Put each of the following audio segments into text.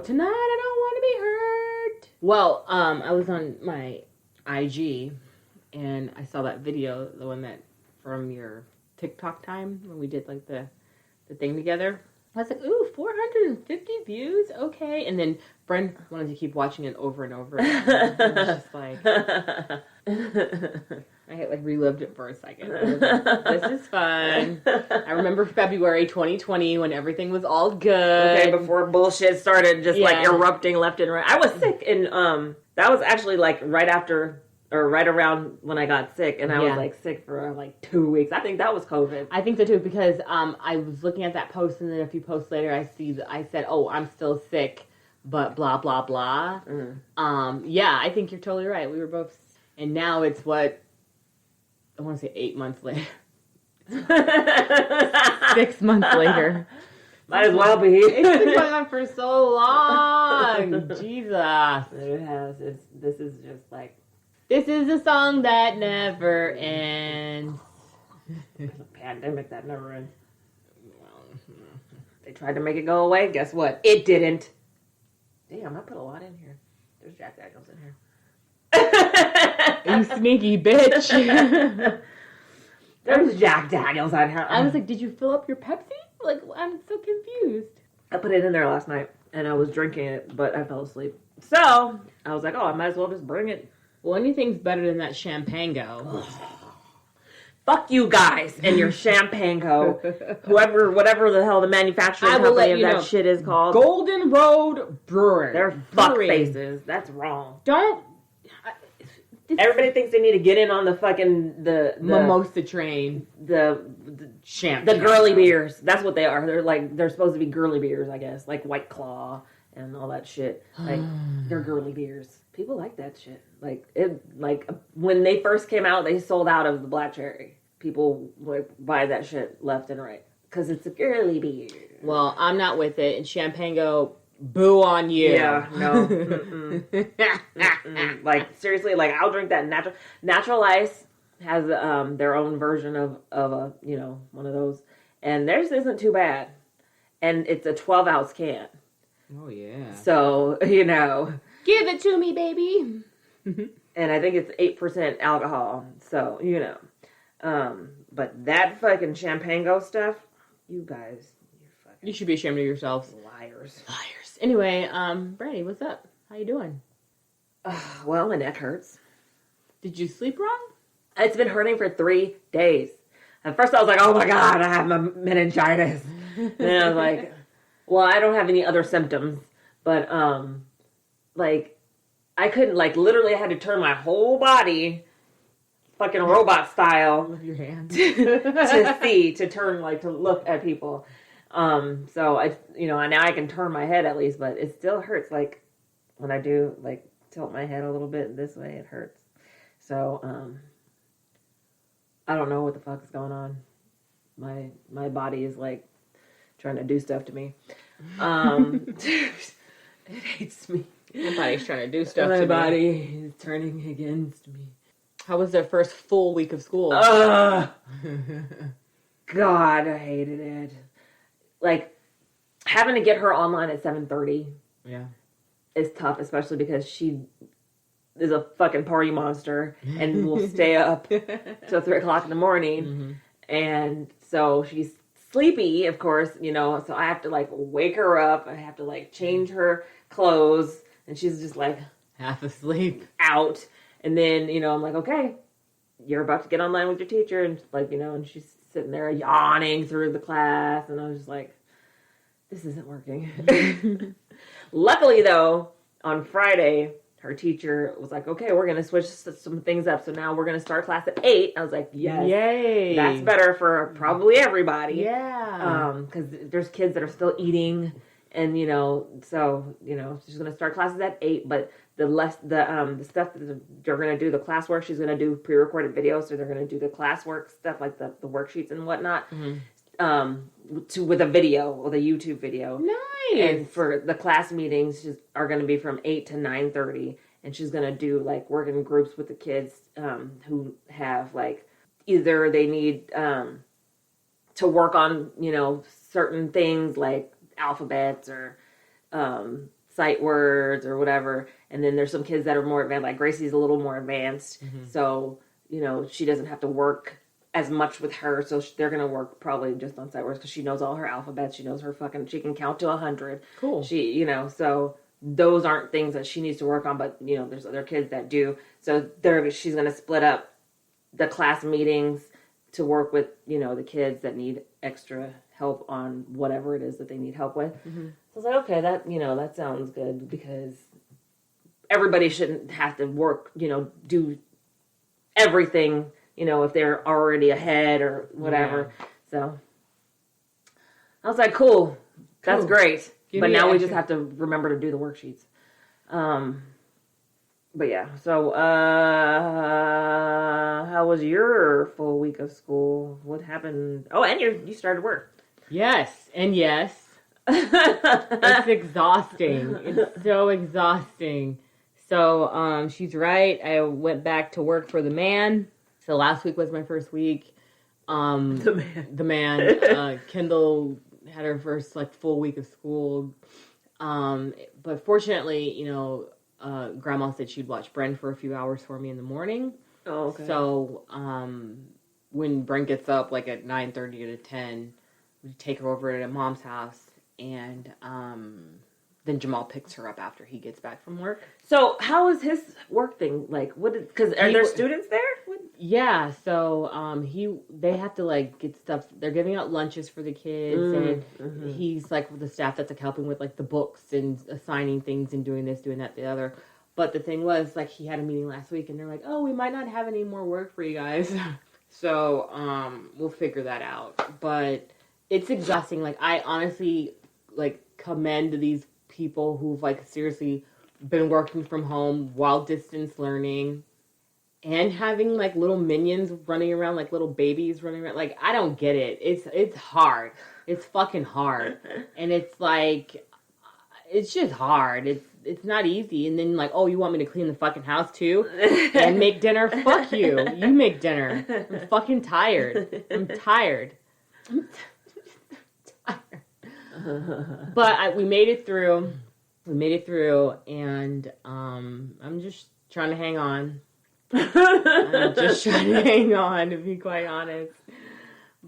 tonight I don't want to be hurt. Well, I was on my IG and I saw that video, the one that from your TikTok time when we did like the thing together. I was like, ooh, 450 views, okay. And then Brent wanted to keep watching it over and over again. I was just like, I had like relived it for a second. I was like, this is fun. I remember February 2020 when everything was all good. Okay, before bullshit started just like erupting left and right. I was sick, and that was actually like right after or right around when I got sick, and I was like sick for like 2 weeks. I think that was COVID. I think so too, because I was looking at that post, and then a few posts later, I said, "Oh, I'm still sick, but blah blah blah." Yeah, I think you're totally right. We were both, and now it's what I want to say 8 months later, 6 months later. Might as well be. It's been going on for so long. Jesus, it has. This is just like. This is a song that never ends. It's a pandemic that never ends. They tried to make it go away. Guess what? It didn't. Damn, I put a lot in here. There's Jack Daniels in here. You sneaky bitch. There's Jack Daniels on here. I was like, did you fill up your Pepsi? Like, I'm so confused. I put it in there last night, and I was drinking it, but I fell asleep. So, I was like, oh, I might as well just bring it. Well, anything's better than that Champango. Fuck you guys and your Champango. Whatever the hell the manufacturing company of that shit is called. Golden Road Brewery. They're fuck faces. That's wrong. Everybody thinks they need to get in on the fucking the mimosa train. The girly beers. That's what they are. They're supposed to be girly beers, I guess, like White Claw and all that shit. Like they're girly beers. People like that shit. Like when they first came out, they sold out of the black cherry. People like buy that shit left and right because it's a girly beer. Well, I'm not with it. And Champango, boo on you. Yeah, no. Like seriously, like I'll drink that natural ice has their own version of a one of those, and theirs isn't too bad, and it's a 12-ounce can. Oh yeah. So give it to me, baby. And I think it's 8% alcohol. So but that fucking Champango stuff, you guys, you should be ashamed of yourselves. Liars. Anyway, Brandi, what's up? How you doing? Well, my neck hurts. Did you sleep wrong? It's been hurting for 3 days. At first I was like, oh my God, I have meningitis. And I was like, well, I don't have any other symptoms. But, I couldn't, literally I had to turn my whole body, fucking robot style. With your hands. to turn, to look at people. So, now I can turn my head at least, but it still hurts, when I do, tilt my head a little bit this way, it hurts. So, I don't know what the fuck is going on. My body is, trying to do stuff to me. It hates me. My body's trying to do stuff to me. My body is turning against me. How was their first full week of school? God, I hated it. Having to get her online at 7:30. Yeah. Is tough, especially because she is a fucking party monster and will stay up till 3 o'clock in the morning. Mm-hmm. And so she's sleepy, of course, so I have to wake her up. I have to change her clothes, and she's just half asleep out. And then, I'm like, okay, you're about to get online with your teacher. And and she's sitting there yawning through the class. And I was just like, this isn't working. Luckily, though, on Friday, her techer was like, okay, we're going to switch some things up. So now we're going to start class at 8. I was like, yes. Yay. That's better for probably everybody. Yeah. Because there's kids that are still eating. And, so, she's going to start classes at 8. But the stuff that they're going to do, the classwork, she's going to do pre-recorded videos. So they're going to do the classwork stuff, like the worksheets and whatnot. Mm-hmm. With a YouTube video. Nice. And for the class meetings are going to be from 8 to 9:30, and she's going to do work in groups with the kids who have either they need to work on certain things like alphabets or sight words or whatever. And then there's some kids that are more advanced, like Gracie's a little more advanced. So, you know, she doesn't have to work as much with her. So they're going to work probably just on sight words because she knows all her alphabets. She knows she can count to 100. Cool. You know, so those aren't things that she needs to work on, but, you know, there's other kids that do. So she's going to split up the class meetings to work with, you know, the kids that need extra help on whatever it is that they need help with. So I was like, okay, that sounds good, because everybody shouldn't have to work, you know, do everything, you know, if they're already ahead or whatever. Yeah. So I was like, cool. That's great. But now we just have to remember to do the worksheets. But yeah, so how was your full week of school? What happened? Oh, and you started work. Yes, and yes. It's exhausting. It's so exhausting. So she's right. I went back to work for the man. So last week was my first week. The man. Kendall had her first full week of school. But fortunately, you know, Grandma said she'd watch Bren for a few hours for me in the morning. Oh, okay. So when Bren gets up at 9:30 to 10, we take her over to Mom's house, and then Jamal picks her up after he gets back from work. So how is his work thing like? Because are there students there? Yeah, so they have to get stuff. They're giving out lunches for the kids, and he's with the staff that's helping with the books and assigning things and doing this, doing that, the other. But the thing was, he had a meeting last week, and they're like, "Oh, we might not have any more work for you guys." So we'll figure that out. But it's exhausting. I honestly commend these people who've seriously been working from home while distance learning. And having little minions running around, little babies running around, I don't get it. It's hard. It's fucking hard, and it's it's just hard. It's not easy. And then oh, you want me to clean the fucking house too and make dinner? Fuck you. You make dinner. I'm fucking tired. I'm tired. But we made it through. And I'm just trying to hang on. I'm just trying to hang on, to be quite honest.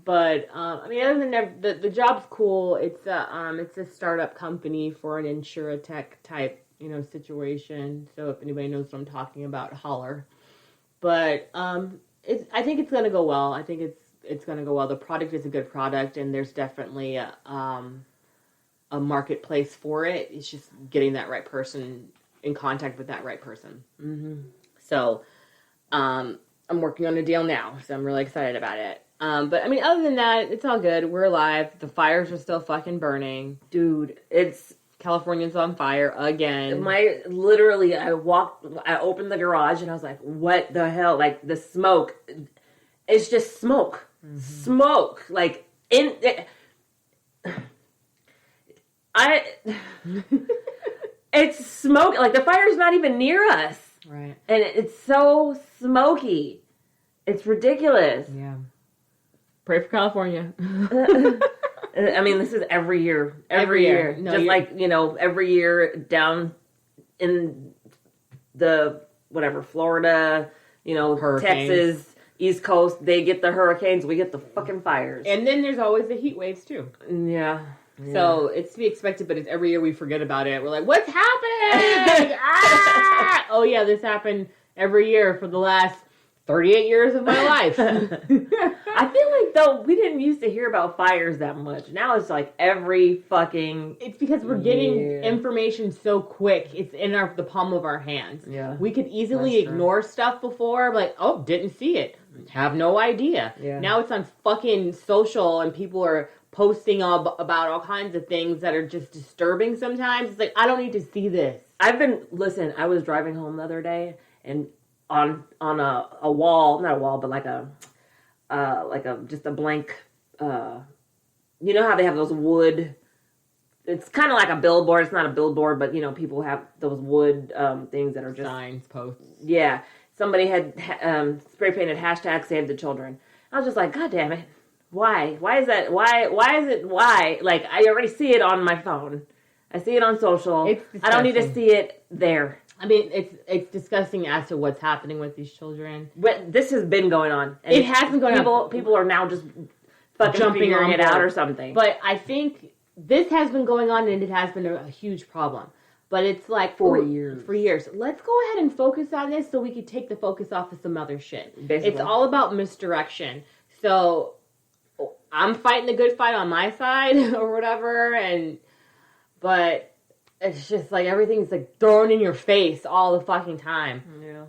But other than that, the job's cool. It's a startup company for an insurtech type situation. So if anybody knows what I'm talking about, holler. But I think it's gonna go well. I think it's gonna go well. The product is a good product, and there's definitely a marketplace for it. It's just getting that right person in contact with that right person. So. I'm working on a deal now, so I'm really excited about it. But other than that, it's all good. We're alive. The fires are still fucking burning. Dude, California's on fire again. I opened the garage and I was like, what the hell? The smoke. It's just smoke. Smoke. It's smoke. The fire's not even near us. Right. And it's so smoky. It's ridiculous. Yeah. Pray for California. This is every year. Every year. No, just every year down in the, Florida, Texas, East Coast, they get the hurricanes, we get the fucking fires. And then there's always the heat waves, too. Yeah. So it's to be expected, but it's every year we forget about it. We're like, what's happening? Oh, yeah, this happened every year for the last 38 years of my life. I feel though, we didn't used to hear about fires that much. Now it's every fucking It's because we're getting information so quick. It's in the palm of our hands. Yeah. We could easily ignore stuff before, oh, didn't see it. Have no idea. Yeah. Now it's on fucking social, and people are posting about all kinds of things that are just disturbing sometimes. It's I don't need to see this. I was driving home the other day, and on a wall, not a wall, but just a blank, you know how they have those wood, it's kind of like a billboard. It's not a billboard, but people have those wood things that are just signs, posts. Yeah. Somebody had spray painted hashtag Save the Children. I was just like, God damn it. Why? Why is that? Why is it? Why? I already see it on my phone. I see it on social. It's I don't need to disgusting. see it there. I mean, it's disgusting as to what's happening with these children. But this has been going on. And It has been going on. People are now just fucking Jumping figuring on it out board. or something. But I think this has been going on, and it has been a huge problem. But it's like For years. For years. Let's go ahead and focus on this so we can take the focus off of some other shit. Basically. It's all about misdirection. So I'm fighting the good fight on my side or whatever, but it's just like everything's like thrown in your face all the fucking time. Yeah.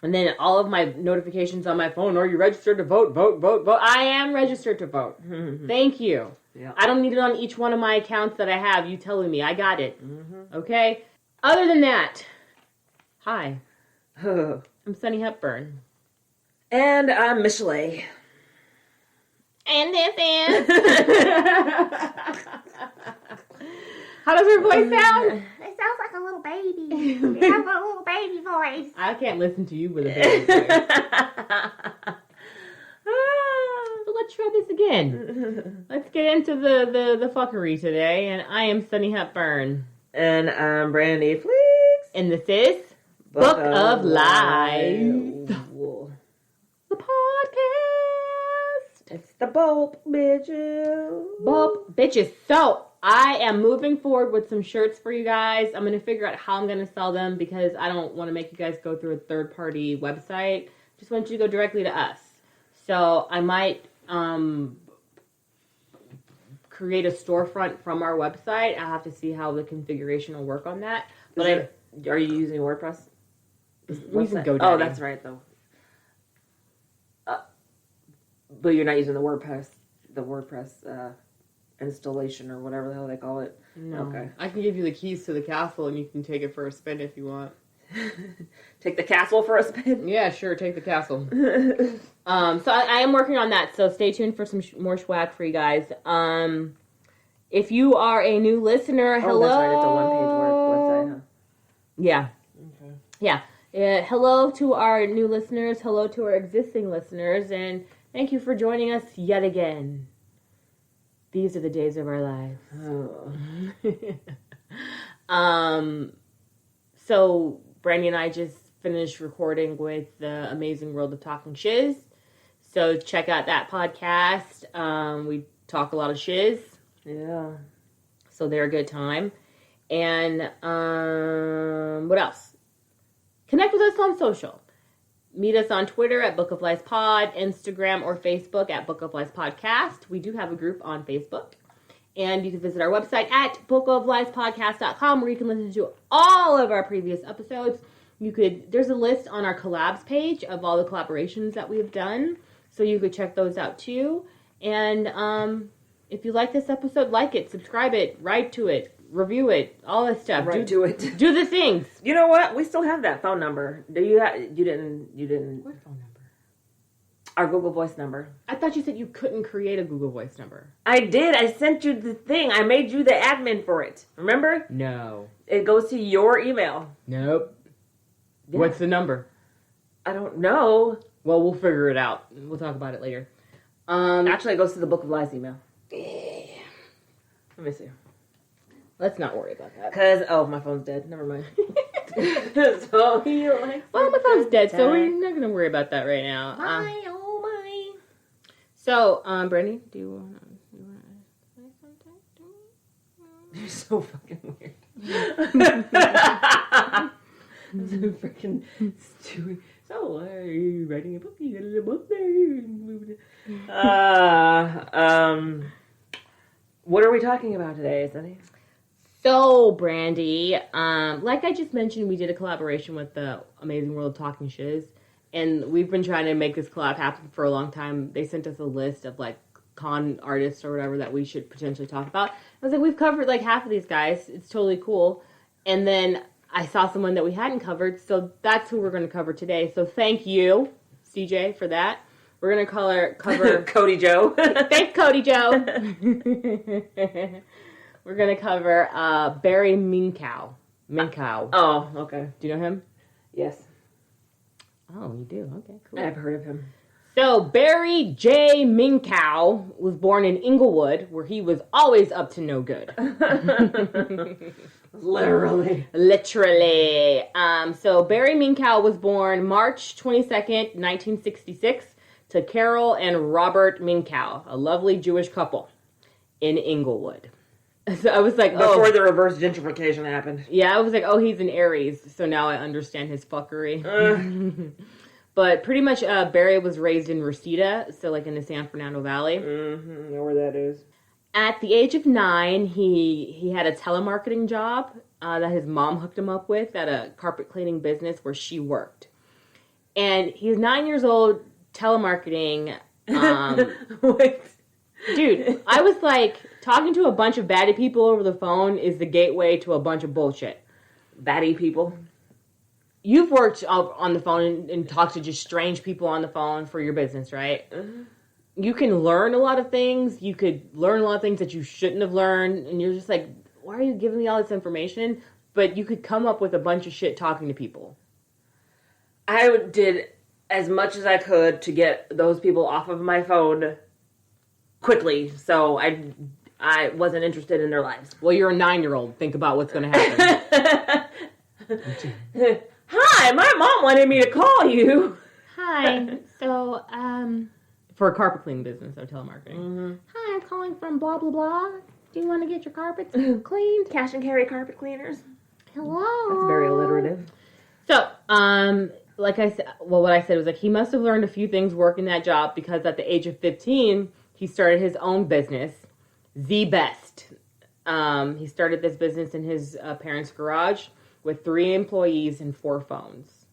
And then all of my notifications on my phone, are you registered to vote, vote, vote, vote? I am registered to vote. Thank you. Yeah. I don't need it on each one of my accounts that I have. You telling me. I got it. Mm-hmm. Okay? Other than that, hi. And I'm Sunny Hepburn. I'm Michelet. And this is... How does her voice sound? It sounds like a little baby. You have a little baby voice. I can't listen to you with a baby voice. So let's try this again. Let's get into the fuckery today. And I am Sunny Hepburn. And I'm Brandi Fleeks. And this is Book of Lies. Whoa. The podcast. It's the Bope bitches. Boop, bitches. So, I am moving forward with some shirts for you guys. I'm going to figure out how I'm going to sell them because I don't want to make you guys go through a third-party website. Just want you to go directly to us. So, I might create a storefront from our website. I'll have to see how the configuration will work on that. But Are you using WordPress? we can go Oh, that's right, though. But you're not using the WordPress installation or whatever the hell they call it. No. Okay. I can give you the keys to the castle and you can take it for a spin if you want. Take the castle for a spin. Yeah, sure. Take the castle. So I am working on that. So stay tuned for some more swag for you guys. If you are a new listener, hello. Oh, that's right. It's a one-page website, huh? Yeah. Okay. Yeah. Hello to our new listeners. Hello to our existing listeners. And thank you for joining us yet again. These are the days of our lives. Oh. So Brandi and I just finished recording with the Amazing World of Talking Shiz. So check out that podcast. We talk a lot of shiz. Yeah. So they're a good time. And what else? Connect with us on social. Meet us on Twitter at Book of Lies Pod, Instagram or Facebook at Book of Lies Podcast. We do have a group on Facebook. And you can visit our website at bookofliespodcast.com where you can listen to all of our previous episodes. There's a list on our collabs page of all the collaborations that we've done. So you could check those out too. And if you like this episode, like it, subscribe it, write to it, review it, all that stuff. Do it. Do the things. You know what? We still have that phone number. You didn't. What phone number? Our Google Voice number. I thought you said you couldn't create a Google Voice number. I did. I sent you the thing. I made you the admin for it. Remember? No. It goes to your email. Nope. Yeah. What's the number? I don't know. Well, we'll figure it out. We'll talk about it later. Actually, it goes to the Book of Lies email. Let me see. Let's not worry about that. Because, my phone's dead. Never mind. So he likes Well, my phone's dead, so die. we're not going to worry about that right now. My, oh my. So, Brandi, do you want to say something to me? You're so fucking weird. I'm so freaking stupid. So, are you writing a book? You got a little book there? What are we talking about today, Sunny? So, Brandi, like I just mentioned, we did a collaboration with the Amazing World of Talking Shiz, and we've been trying to make this collab happen for a long time. They sent us a list of, like, con artists or whatever that we should potentially talk about. I was like, we've covered, like, half of these guys. It's totally cool. And then I saw someone that we hadn't covered, so that's who we're going to cover today. So thank you, CJ, for that. We're going to cover... Cody Joe. Thanks, Cody Joe. We're going to cover Barry Minkow. Oh, okay. Do you know him? Yes. Oh, you do? Okay, cool. I've heard of him. So, Barry J. Minkow was born in Inglewood, where he was always up to no good. Literally. Literally. So, Barry Minkow was born March 22nd, 1966, to Carol and Robert Minkow, a lovely Jewish couple in Inglewood. So I was like, Before the reverse gentrification happened. Yeah, I was like, oh, he's an Aries, so now I understand his fuckery. But pretty much, Barry was raised in Reseda, so like in the San Fernando Valley. Mm-hmm, know where that is. At the age of 9, he had a telemarketing job that his mom hooked him up with at a carpet cleaning business where she worked. And he was 9 years old, telemarketing. Wait. Dude, I was like, talking to a bunch of baddie people over the phone is the gateway to a bunch of bullshit. Baddie people? You've worked on the phone and talked to just strange people on the phone for your business, right? Mm-hmm. You can learn a lot of things. You could learn a lot of things that you shouldn't have learned. And you're just like, why are you giving me all this information? But you could come up with a bunch of shit talking to people. I did as much as I could to get those people off of my phone quickly. So I wasn't interested in their lives. Well, you're a 9-year-old. Think about what's going to happen. Hi, my mom wanted me to call you. Hi. So, For a carpet cleaning business, so telemarketing. Mm-hmm. hi, I'm calling from blah, blah, blah. Do you want to get your carpets cleaned? Cash and carry carpet cleaners. Hello. That's very alliterative. So, like I said, well, what I said was like, he must have learned a few things working that job because at the age of 15, he started his own business, The Best. He started this business in his parents' garage with 3 employees and 4 phones.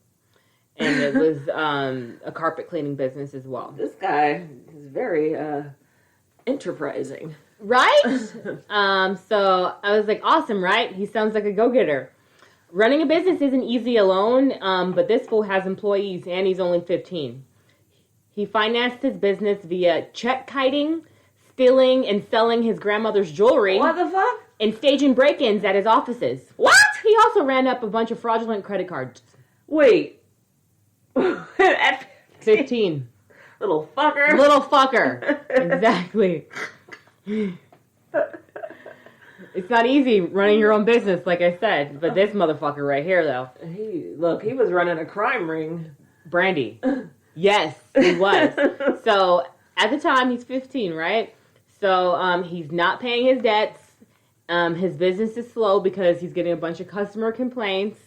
And it was a carpet cleaning business as well. This guy is very enterprising. Right? So I was like, awesome, right? He sounds like a go-getter. Running a business isn't easy alone, but this fool has employees and he's only 15. He financed his business via check kiting, stealing and selling his grandmother's jewelry, What the fuck? and staging break-ins at his offices. What? He also ran up a bunch of fraudulent credit cards. Wait. At 15. Little fucker. Little fucker. Exactly. It's not easy running your own business, like I said. But this motherfucker right here, though. He was running a crime ring. Brandy. Yes, he was. So, at the time, he's 15, right? So, he's not paying his debts. His business is slow because he's getting a bunch of customer complaints.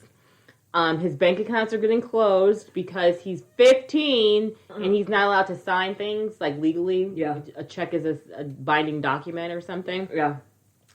His bank accounts are getting closed because he's 15 and he's not allowed to sign things, like legally. Yeah. A check is a binding document or something. Yeah.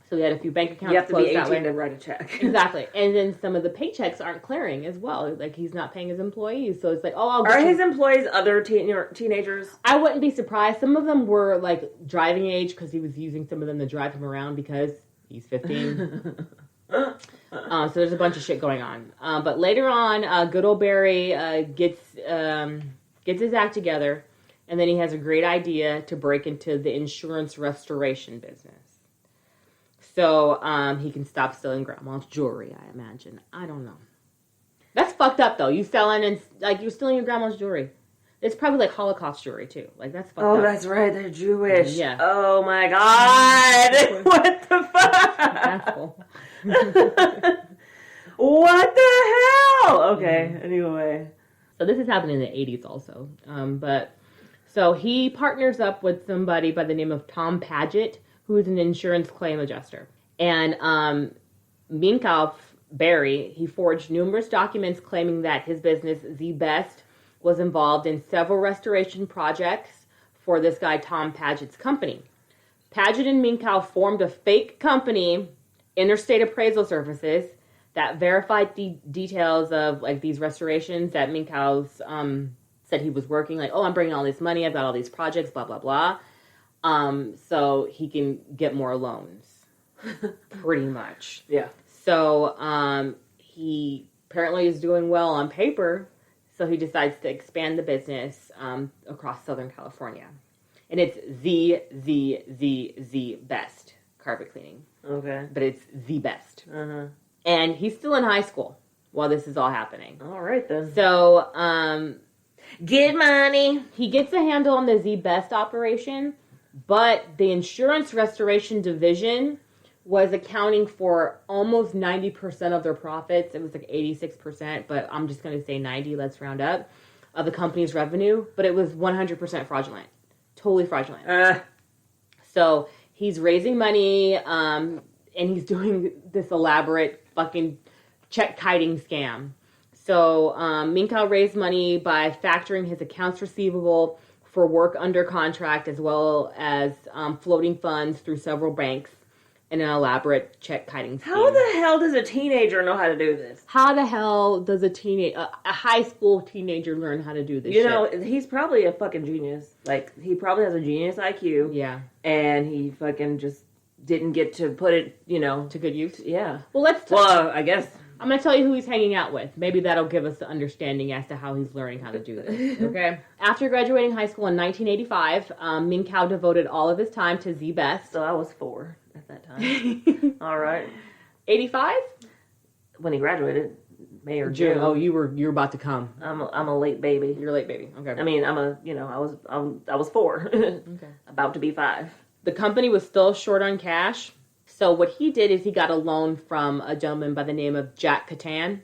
So we had a few bank accounts You have to be closed that 18 way. to write a check. Exactly. And then some of the paychecks aren't clearing as well. Like, he's not paying his employees. So it's like, oh, I'll get Are you. his employees other teenagers? I wouldn't be surprised. Some of them were, like, driving age because he was using some of them to drive him around because he's 15. So there's a bunch of shit going on. But later on, good old Barry gets his act together, and then he has a great idea to break into the insurance restoration business. So he can stop stealing grandma's jewelry, I imagine. I don't know. That's fucked up, though. You selling and, like, you're stealing your grandma's jewelry. It's probably, like, Holocaust jewelry, too. Like, that's fucked up. Oh, that's right. They're Jewish. Yeah. Oh, my God. What the fuck? Asshole. What the hell? Okay, anyway. So this is happening in the 80s also. So he partners up with somebody by the name of Tom Paget, who is an insurance claim adjuster. And Minkow, Barry, he forged numerous documents claiming that his business, The Best, was involved in several restoration projects for this guy Tom Paget's company. Paget and Minkow formed a fake company, Interstate Appraisal Services, that verified the details of, like, these restorations that Minkow's said he was working. Like, oh, I'm bringing all this money, I've got all these projects, blah, blah, blah. So he can get more loans. Pretty much. Yeah. So he apparently is doing well on paper, so he decides to expand the business across Southern California. And it's the best carpet cleaning. Okay. But it's The Best. Uh-huh. And he's still in high school while this is all happening. All right, then. So, Get money. He gets a handle on the Z-Best operation, but the insurance restoration division was accounting for almost 90% of their profits. It was like 86%, but I'm just going to say 90, let's round up, of the company's revenue. But it was 100% fraudulent. Totally fraudulent. So he's raising money, and he's doing this elaborate fucking check-kiting scam. So Minkow raised money by factoring his accounts receivable for work under contract, as well as floating funds through several banks in an elaborate check-kiting scheme. How the hell does a teenager know how to do this? How the hell does a high school teenager learn how to do this? You know, he's probably a fucking genius. Like, he probably has a genius IQ. Yeah. And he fucking just didn't get to put it, you know, to good use. Yeah. Well, I guess I'm going to tell you who he's hanging out with. Maybe that'll give us the understanding as to how he's learning how to do this. Okay. After graduating high school in 1985, Minkow devoted all of his time to Z-Best. So I was 4 at that time. All right. 85? When he graduated, May or June. Oh, you're about to come. I'm a late baby. You're a late baby. Okay. I mean, I was 4. Okay. About to be 5. The company was still short on cash. So what he did is he got a loan from a gentleman by the name of Jack Catan,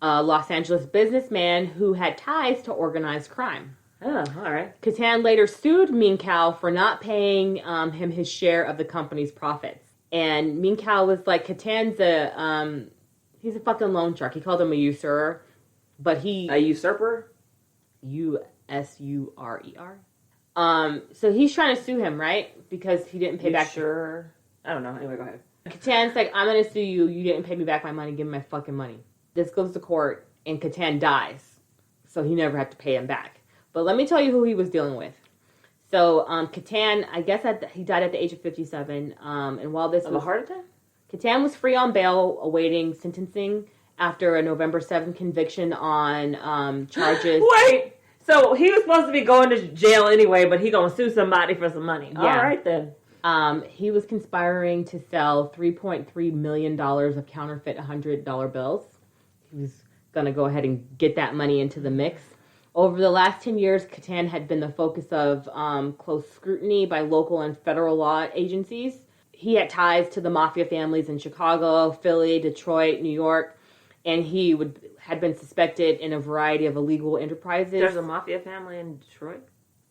a Los Angeles businessman who had ties to organized crime. Oh, all right. Catan later sued Minkow for not paying him his share of the company's profits. And Minkow was like, Catan's he's a fucking loan shark. He called him a usurer, but a usurper? U-S-U-R-E-R. So he's trying to sue him, right? Because he didn't pay back. Sure. I don't know. Anyway, go ahead. Catan's like, I'm going to sue you. You didn't pay me back my money. Give me my fucking money. This goes to court, and Catan dies. So he never had to pay him back. But let me tell you who he was dealing with. So Catan, I guess he died at the age of 57. And while this was a heart attack? Catan was free on bail awaiting sentencing after a November 7th conviction on charges. Wait! So he was supposed to be going to jail anyway, but he going to sue somebody for some money. Yeah. All right, then. He was conspiring to sell $3.3 million of counterfeit $100 bills. He was going to go ahead and get that money into the mix. Over the last 10 years, Catan had been the focus of close scrutiny by local and federal law agencies. He had ties to the mafia families in Chicago, Philly, Detroit, New York, and he had been suspected in a variety of illegal enterprises. There's a mafia family in Detroit?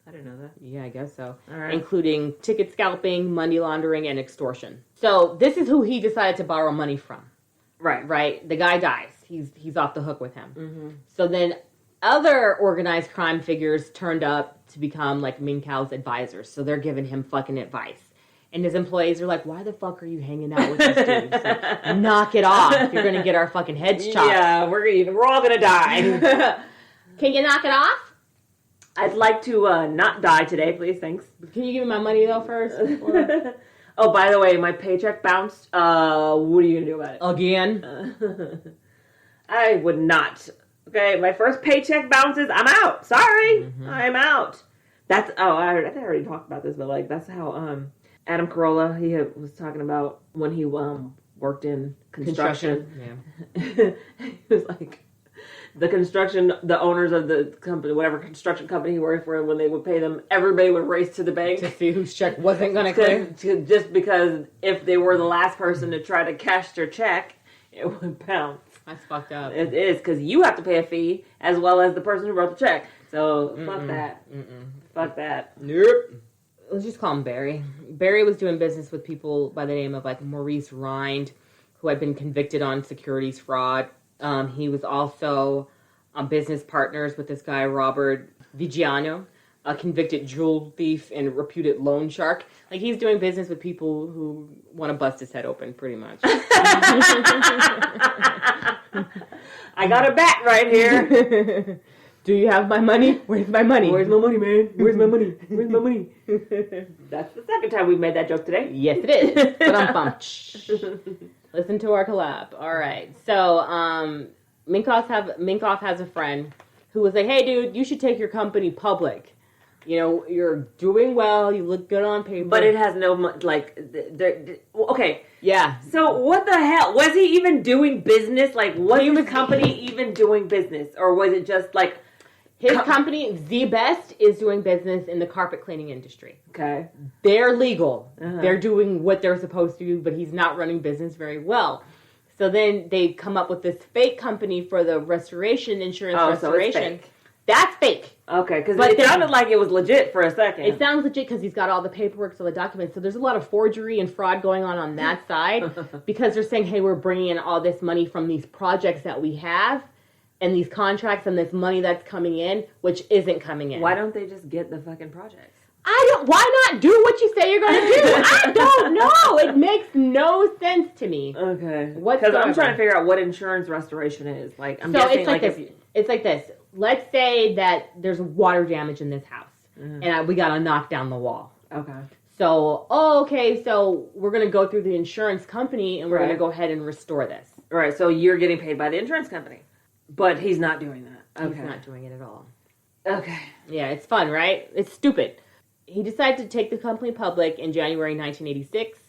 I didn't know that. Yeah, I guess so. All right. Including ticket scalping, money laundering, and extortion. So this is who he decided to borrow money from. Right. Right? The guy dies. He's off the hook with him. Mm-hmm. So then other organized crime figures turned up to become like Minkow's advisors. So they're giving him fucking advice. And his employees are like, why the fuck are you hanging out with this dude? Like, knock it off. You're going to get our fucking heads chopped. Yeah, we're all going to die. Can you knock it off? I'd like to not die today, please. Thanks. Can you give me my money, though, first? Oh, by the way, my paycheck bounced. What are you going to do about it? Again? I would not. Okay, my first paycheck bounces. I'm out. Sorry. Mm-hmm. I'm out. I think I already talked about this, but like that's how Adam Carolla, he was talking about when he worked in construction. Yeah. He was like, the owners of the company, whatever construction company he worked for, when they would pay them, everybody would race to the bank. To see whose check wasn't going to clear. Just because if they were the last person to try to cash their check, it would bounce. That's fucked up. It is, because you have to pay a fee as well as the person who wrote the check. So, fuck that. Fuck that. Nope. Let's just call him Barry. Barry was doing business with people by the name of like Maurice Rind, who had been convicted on securities fraud. He was also on business partners with this guy, Robert Vigiano, a convicted jewel thief and reputed loan shark. Like, he's doing business with people who want to bust his head open, pretty much. I got a bat right here. Do you have my money? Where's my money? Where's my money, man? Where's my money? Where's my money? That's the second time we've made that joke today. Yes, it is. But I'm pumped. Listen to our collab. All right. So, Minkoff has a friend who was like, hey, dude, you should take your company public. You know, you're doing well. You look good on paper. But it has no, like, okay. Yeah. So what the hell? Was he even doing business? Like, was the company even doing business? Or was it just, like, His company, The Best, is doing business in the carpet cleaning industry. Okay. They're legal. They're doing what they're supposed to do, but he's not running business very well. So then they come up with this fake company for the restoration, insurance restoration. So it's fake. That's fake. Okay, because it sounded like it was legit for a second. It sounds legit because he's got all the paperwork, all the documents. So there's a lot of forgery and fraud going on that side because they're saying, hey, we're bringing in all this money from these projects that we have and these contracts and this money that's coming in, which isn't coming in. Why don't they just get the fucking projects? Why not do what you say you're going to do? I don't know. It makes no sense to me. Okay. Because I'm trying to figure out what insurance restoration is. Like, I'm guessing it's like this. It's like this. Let's say that there's water damage in this house, and we got to knock down the wall. Okay. So, so we're going to go through the insurance company, and we're going to go ahead and restore this. Right, so you're getting paid by the insurance company. But he's not doing that. Okay. He's not doing it at all. Okay. Yeah, it's fun, right? It's stupid. He decided to take the company public in January 1986.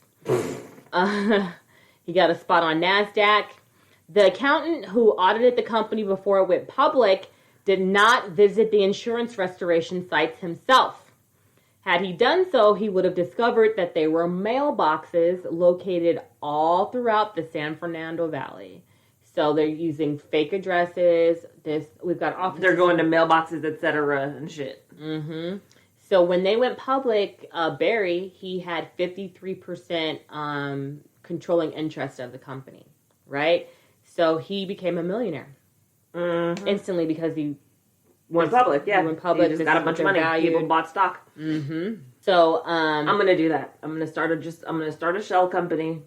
He got a spot on NASDAQ. The accountant who audited the company before it went public did not visit the insurance restoration sites himself. Had he done so, he would have discovered that they were mailboxes located all throughout the San Fernando Valley. So they're using fake addresses. We've got offices. They're going to mailboxes, etc. and shit. Mm-hmm. So when they went public, Barry, he had 53% controlling interest of the company, right? So he became a millionaire instantly because he went public. Yeah, he went public. He just got a bunch of money. Valued. People bought stock. Mm-hmm. So I'm gonna do that. I'm gonna start a shell company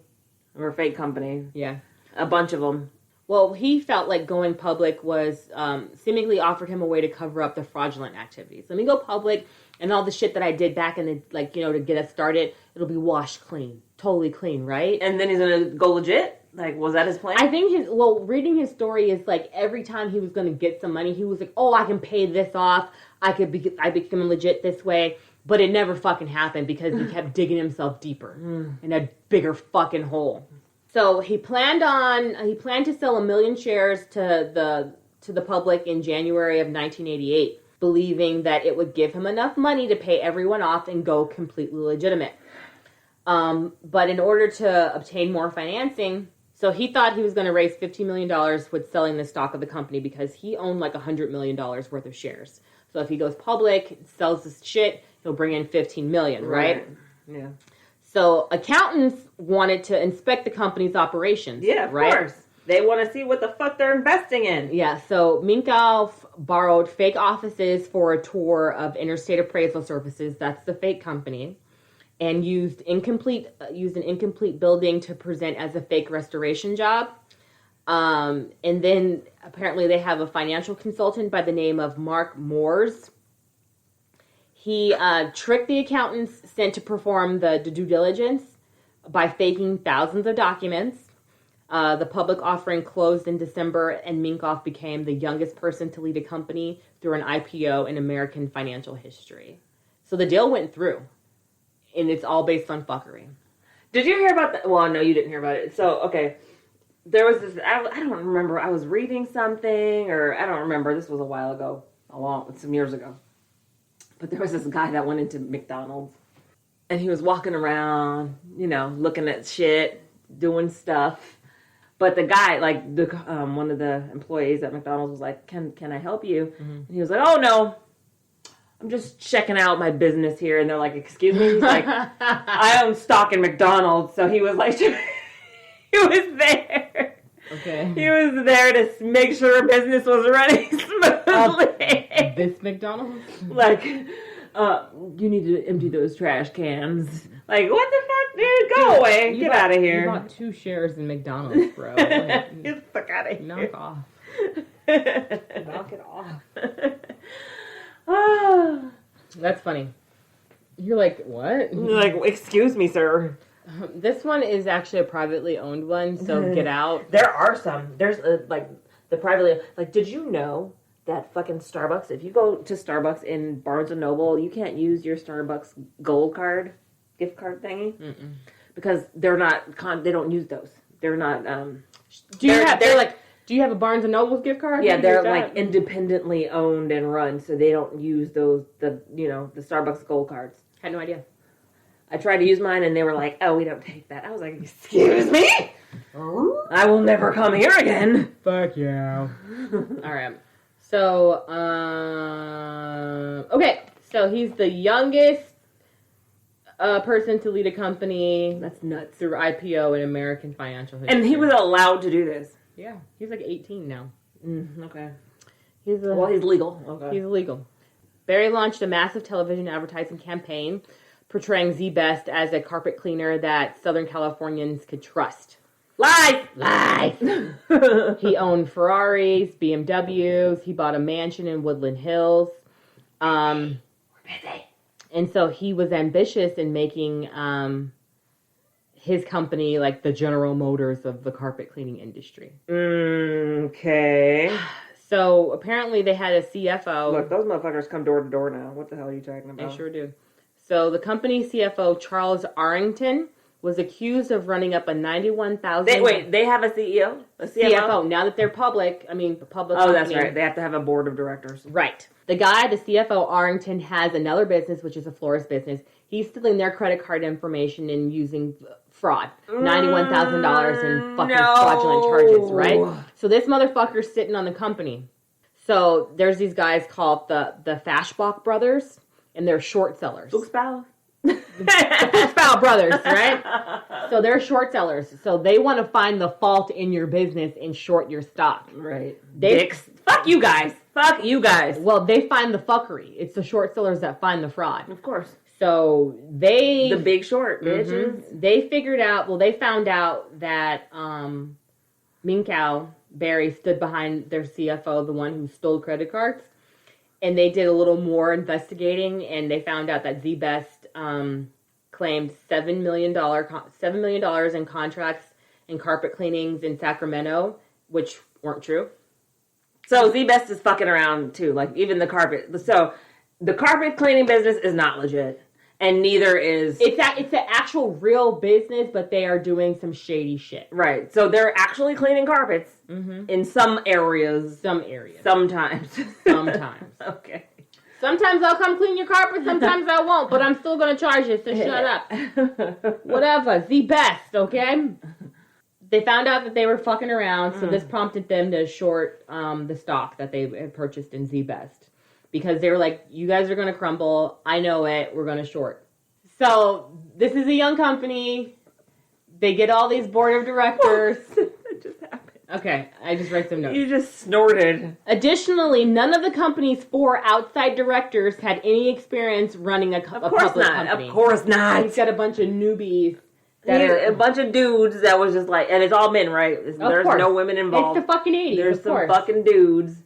or a fake company. Yeah, a bunch of them. Well, he felt like going public was seemingly offered him a way to cover up the fraudulent activities. Let me go public, and all the shit that I did back in the to get us started, it'll be washed clean, totally clean, right? And then he's gonna go legit. Like, was that his plan? I think reading his story is like every time he was going to get some money, he was like, oh, I can pay this off. I became legit this way. But it never fucking happened because he kept digging himself deeper in a bigger fucking hole. So he planned to sell 1 million shares to the public in January of 1988, believing that it would give him enough money to pay everyone off and go completely legitimate. But in order to obtain more financing, so he thought he was going to raise $15 million with selling the stock of the company because he owned like $100 million worth of shares. So if he goes public, sells this shit, he'll bring in $15 million, right? Yeah. So accountants wanted to inspect the company's operations. Yeah, of course. They want to see what the fuck they're investing in. Yeah, so Minkow borrowed fake offices for a tour of Interstate Appraisal Services. That's the fake company. And used an incomplete building to present as a fake restoration job. And then apparently they have a financial consultant by the name of Mark Moores. He tricked the accountants sent to perform the due diligence by faking thousands of documents. The public offering closed in December, and Minkow became the youngest person to lead a company through an IPO in American financial history. So the deal went through. And it's all based on fuckery. Did you hear about that? Well, no, you didn't hear about it. So, okay. There was this, I don't remember, I was reading something, or I don't remember. This was a while ago, some years ago. But there was this guy that went into McDonald's. And he was walking around, looking at shit, doing stuff. But the guy, one of the employees at McDonald's was like, can I help you? Mm-hmm. And he was like, oh, no. I'm just checking out my business here. And they're like, excuse me? He's like, I own stock in McDonald's. So he was like, he was there. Okay. He was there to make sure business was running smoothly. This McDonald's? Like, you need to empty those trash cans. Like, what the fuck, dude? Go away. Get out of here. You bought 2 shares in McDonald's, bro. Like, get the fuck out of here. Knock off. Knock it off. That's funny. You're like, what? You're like, excuse me, sir. This one is actually a privately owned one, so get out. There are some. There's the privately, did you know that fucking Starbucks, if you go to Starbucks in Barnes & Noble, you can't use your Starbucks gold card, gift card thingy? Mm-mm. Because they're not, they don't use those. They're not, do Do you have a Barnes and Noble's gift card? Yeah, they're like independently owned and run, so they don't use the Starbucks Gold cards. Had no idea. I tried to use mine, and they were like, "Oh, we don't take that." I was like, "Excuse me, I will never come here again." Fuck yeah. All right. So, okay. So he's the youngest person to lead a company. That's nuts. Through IPO in American financial history. And he was allowed to do this. Yeah, he's like 18 now. Okay. He's legal. Okay. He's illegal. Barry launched a massive television advertising campaign portraying Z-Best as a carpet cleaner that Southern Californians could trust. Lies! He owned Ferraris, BMWs. He bought a mansion in Woodland Hills. We're busy. And so he was ambitious in making his company like the General Motors of the carpet cleaning industry. Okay. So apparently they had a CFO. Look, those motherfuckers come door to door now. What the hell are you talking about? They sure do. So the company CFO, Charles Arrington, was accused of running up a $91,000... Wait, they have a CEO? A CFO. Now that they're public, the public company. That's right. They have to have a board of directors. Right. The CFO, Arrington, has another business, which is a florist business. He's stealing their credit card information and using fraud. $91,000 in fucking fraudulent charges, right? So this motherfucker's sitting on the company. So there's these guys called the Fashbach brothers, and they're short sellers. Fuchsbau? The Fuchsbau brothers, right? So they're short sellers. So they want to find the fault in your business and short your stock. Right. Dicks. Fuck you guys. Fuck you guys. Well, they find the fucking. It's the short sellers that find the fraud. Of course. So they... The Big Short, bitches. They found out that Minkow, Barry, stood behind their CFO, the one who stole credit cards. And they did a little more investigating, and they found out that Z-Best claimed $7 million in contracts and carpet cleanings in Sacramento, which weren't true. So Z-Best is fucking around, too. Like, even the carpet. So, the carpet cleaning business is not legit. And neither is... It's an actual real business, but they are doing some shady shit. Right. So they're actually cleaning carpets in some areas. Sometimes. Okay. Sometimes I'll come clean your carpet, sometimes I won't, but I'm still going to charge you, so shut up. Whatever. Z-Best, okay? They found out that they were fucking around, so this prompted them to short the stock that they had purchased in Z-Best. Because they were like, you guys are going to crumble. I know it. We're going to short. So, this is a young company. They get all these board of directors. That just happened. Okay, I just write some notes. You just snorted. Additionally, none of the company's 4 outside directors had any experience running a public company. Of course not. He's got a bunch of newbies. A bunch of dudes that was just like, and it's all men, right? There's no women involved. It's the fucking 80s. There's some fucking dudes.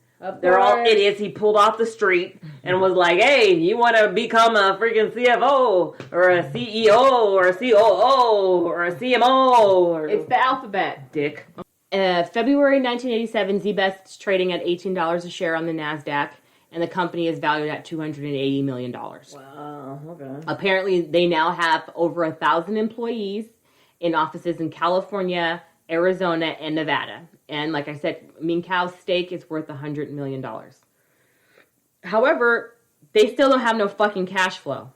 They're all idiots. He pulled off the street and was like, hey, you want to become a freaking CFO or a CEO or a COO or a CMO? It's the alphabet. Dick. February 1987, Z-Best's trading at $18 a share on the NASDAQ, and the company is valued at $280 million. Wow, okay. Apparently, they now have over 1,000 employees in offices in California, Arizona, and Nevada. And like I said, Minkow's stake is worth $100 million. However, they still don't have no fucking cash flow.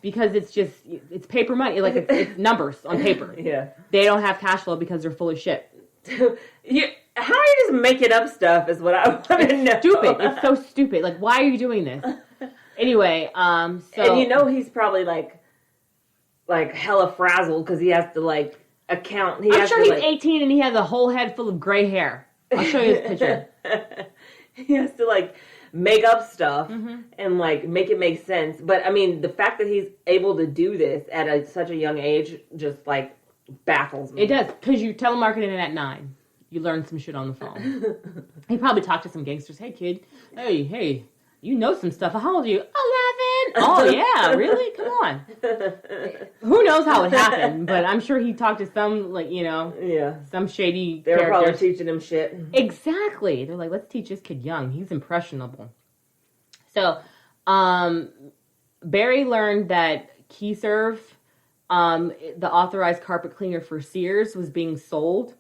Because it's paper money. Like, it's numbers on paper. Yeah. They don't have cash flow because they're full of shit. How are you just making up stuff is what I want to know. Stupid. It's so stupid. Like, why are you doing this? Anyway, so... And he's probably, like hella frazzled because he has to, like, account. I'm sure he's 18 and he has a whole head full of gray hair. I'll show you this picture. He has to, like, make up stuff and, like, make it make sense. But, I mean, the fact that he's able to do this at such a young age just, like, baffles me. It does, because you telemarketed it at 9. You learned some shit on the phone. He probably talked to some gangsters. Hey, kid. Hey, you know some stuff. How old are you? 11. Oh, yeah, really? Come on. Who knows how it happened, but I'm sure he talked to some, some shady They were characters. probably teaching him shit. Exactly. They're like, let's teach this kid young. He's impressionable. So, Barry learned that KeyServe, the authorized carpet cleaner for Sears, was being sold,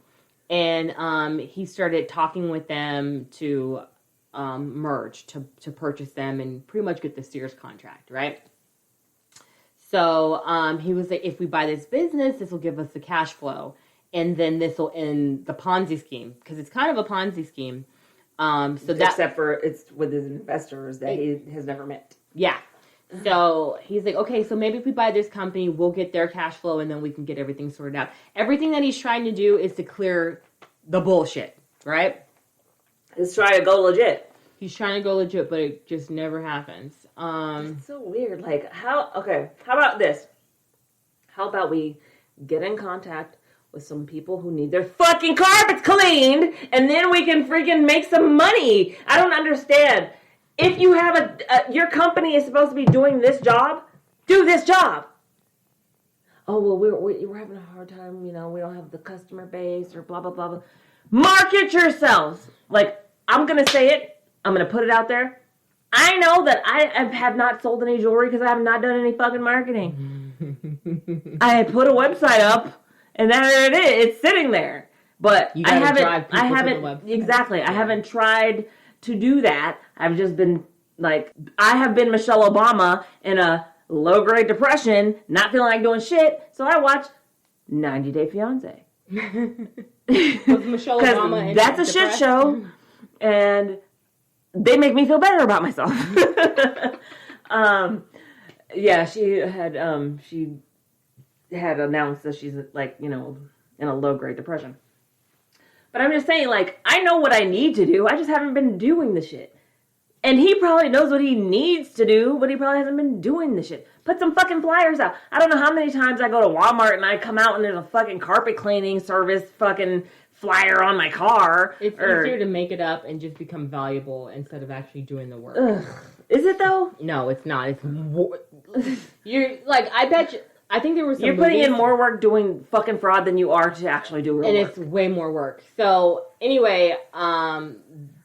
And he started talking with them to merge, to purchase them and pretty much get the Sears contract, right? So he was like, if we buy this business, this will give us the cash flow. And then this will end the Ponzi scheme, because it's kind of a Ponzi scheme. Except for it's with his investors that he has never met. Yeah. So he's like, okay, so maybe if we buy this company, we'll get their cash flow and then we can get everything sorted out. Everything that he's trying to do is to clear the bullshit, right? He's trying to go legit. He's trying to go legit, but it just never happens. It's so weird. Like, how about this? How about we get in contact with some people who need their fucking carpets cleaned, and then we can freaking make some money? I don't understand. If you have your company is supposed to be doing this job, do this job. Oh, well, we're having a hard time, we don't have the customer base or blah, blah, blah, blah. Market yourselves. Like, I'm going to say it. I'm going to put it out there. I know that I have not sold any jewelry because I have not done any fucking marketing. I put a website up, and there it is. It's sitting there. But I haven't tried to do that. I've just been I have been Michelle Obama in a low grade depression, not feeling like doing shit. So I watch 90 Day Fiance. Was Michelle Obama in that's a shit show, and they make me feel better about myself. Yeah, she had announced that she's in a low grade depression. But I'm just saying, I know what I need to do. I just haven't been doing the shit. And he probably knows what he needs to do, but he probably hasn't been doing the shit. Put some fucking flyers out. I don't know how many times I go to Walmart and I come out and there's a fucking carpet cleaning service fucking flyer on my car. It's easier to make it up and just become valuable instead of actually doing the work. Ugh. Is it though? No, it's not. You're I bet you. I think there was some You're putting in more work doing fucking fraud than you are to actually do real work. And it's way more work. So anyway,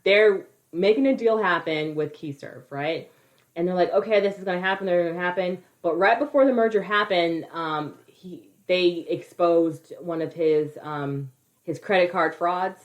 they're making a deal happen with KeyServe, right? And they're like, okay, this is going to happen. They're going to happen. But right before the merger happened, they exposed one of his credit card frauds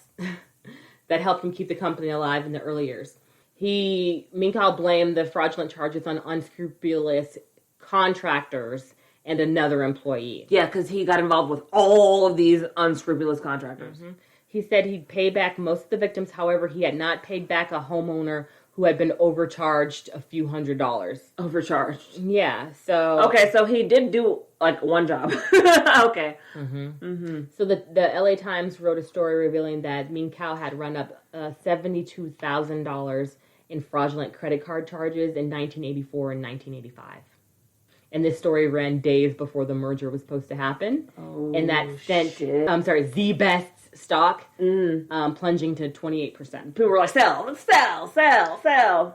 that helped him keep the company alive in the early years. Minkow blamed the fraudulent charges on unscrupulous contractors and another employee. Yeah, because he got involved with all of these unscrupulous contractors. Mm-hmm. He said he'd pay back most of the victims. However, he had not paid back a homeowner who had been overcharged a few $100s. Overcharged? Yeah, so... Okay, so he did do, one job. Okay. Mm-hmm. Mm-hmm. So the LA Times wrote a story revealing that Minkow had run up $72,000 in fraudulent credit card charges in 1984 and 1985. And this story ran days before the merger was supposed to happen. Oh, and that sent, ZZZZ stock plunging to 28%. People were like, sell.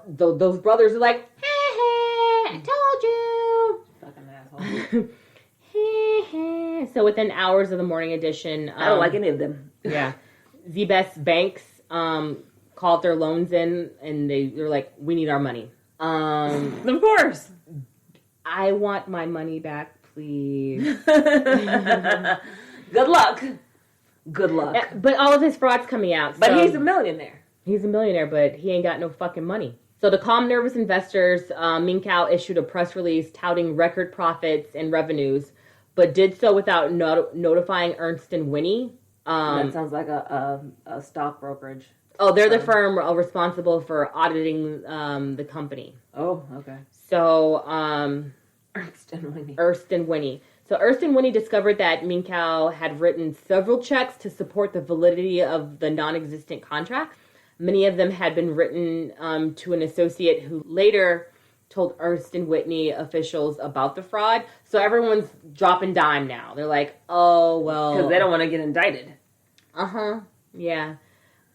Those brothers are like, I told you. Fucking asshole. So within hours of the morning edition... I don't like any of them. Yeah. ZBest banks called their loans in, and they're like, we need our money. Of course. I want my money back, please. Good luck. But all of his fraud's coming out. But he's a millionaire. He's a millionaire, but he ain't got no fucking money. So to calm nervous investors, Minkow issued a press release touting record profits and revenues, but did so without notifying Ernst & Whinney. That sounds like a stock brokerage. Oh, they're the firm responsible for auditing the company. Oh, okay. So, Ernst & Whinney. So Ernst & Whinney discovered that Minkow had written several checks to support the validity of the non-existent contracts. Many of them had been written to an associate who later told Ernst & Whinney officials about the fraud. So everyone's dropping dime now. They're like, oh, well. Because they don't want to get indicted. Uh-huh. Yeah.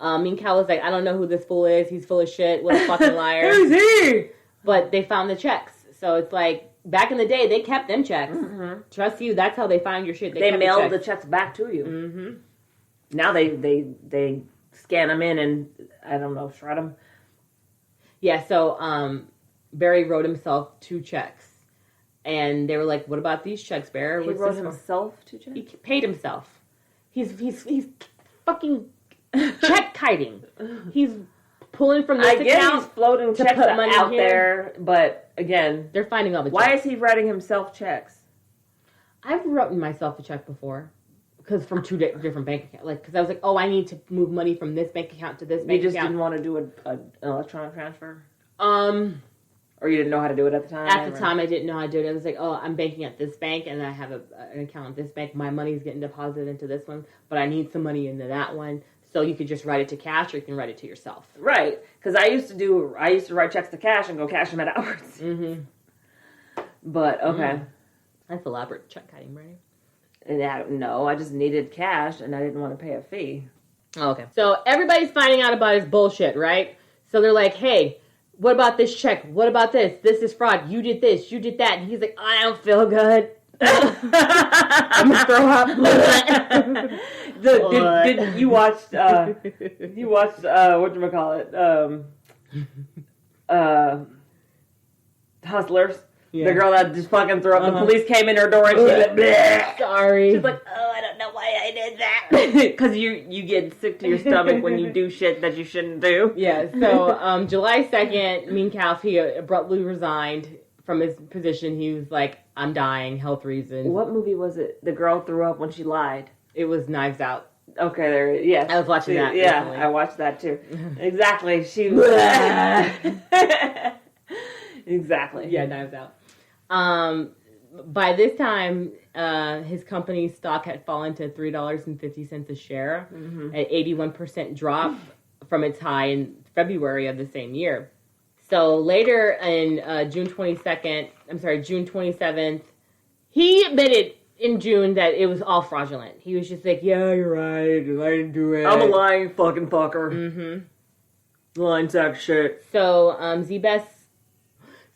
Minkow was like, I don't know who this fool is. He's full of shit. What a fucking liar. Who's he? But they found the checks. So it's like, back in the day, they kept them checks. Mm-hmm. Trust you, that's how they find your shit. They mailed the checks back to you. Mm-hmm. Now they scan them in and, I don't know, shred them. Yeah, so Barry wrote himself 2 checks. And they were like, what about these checks, Barry? He wrote himself 2 checks? He paid himself. He's fucking check kiting. He's pulling from this I guess account he's floating to checks put money out here. there, but again, They're finding all the why checks. is he writing himself checks? I've written myself a check before. Because from two different bank accounts. Like, because I was like, oh, I need to move money from this bank account to this bank account. You just didn't want to do an electronic transfer? Or you didn't know how to do it at the time? At the time, I didn't know how to do it. I was like, oh, I'm banking at this bank, and I have an account at this bank. My money's getting deposited into this one, but I need some money into that one. So you could just write it to cash, or you can write it to yourself. Right. Because I used to write checks to cash and go cash them at hours. Mm-hmm. But, okay. That's elaborate check kiting, right? And no, I just needed cash, and I didn't want to pay a fee. Oh, okay. So everybody's finding out about his bullshit, right? So they're like, hey, what about this check? What about this? This is fraud. You did this. You did that. And he's like, I don't feel good. I'm gonna throw up. Did you watched whatchamacallit? Hustlers? Yeah. The girl that just fucking threw up. The police came in her door and she went, bleh. Sorry. She's like, oh, I don't know why I did that. Because you get sick to your stomach when you do shit that you shouldn't do. Yeah, so July 2nd, Minkow, he abruptly resigned from his position. He was like, I'm dying, health reasons. What movie was it? The girl threw up when she lied. It was Knives Out. Okay, there. Yes, I was watching that. Yeah, recently. I watched that too. Exactly. She was. Exactly. Yeah, Knives Out. By this time, his company's stock had fallen to $3.50 a share, an 81% drop from its high in February of the same year. So later in June 27th, he admitted in June that it was all fraudulent. He was just like, yeah, you're right, I didn't do it. I'm a lying fucking fucker. Mm-hmm. Lying sack shit. So, ZZZZ,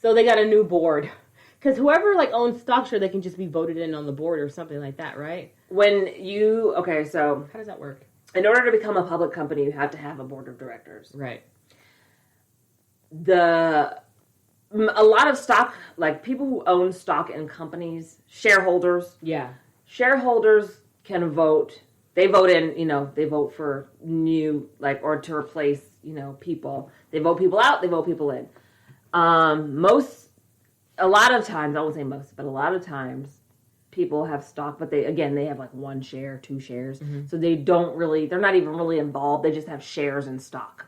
so they got a new board. Because whoever, owns stock, sure, they can just be voted in on the board or something like that, right? So... How does that work? In order to become a public company, you have to have a board of directors. Right. A lot of stock, people who own stock in companies, shareholders. Yeah. Shareholders can vote. They vote in, they vote for new, or to replace, people. They vote people out, they vote people in. A lot of times, I won't say most, but a lot of times, people have stock, but they have 1 share, 2 shares. Mm-hmm. So they're not even really involved. They just have shares in stock.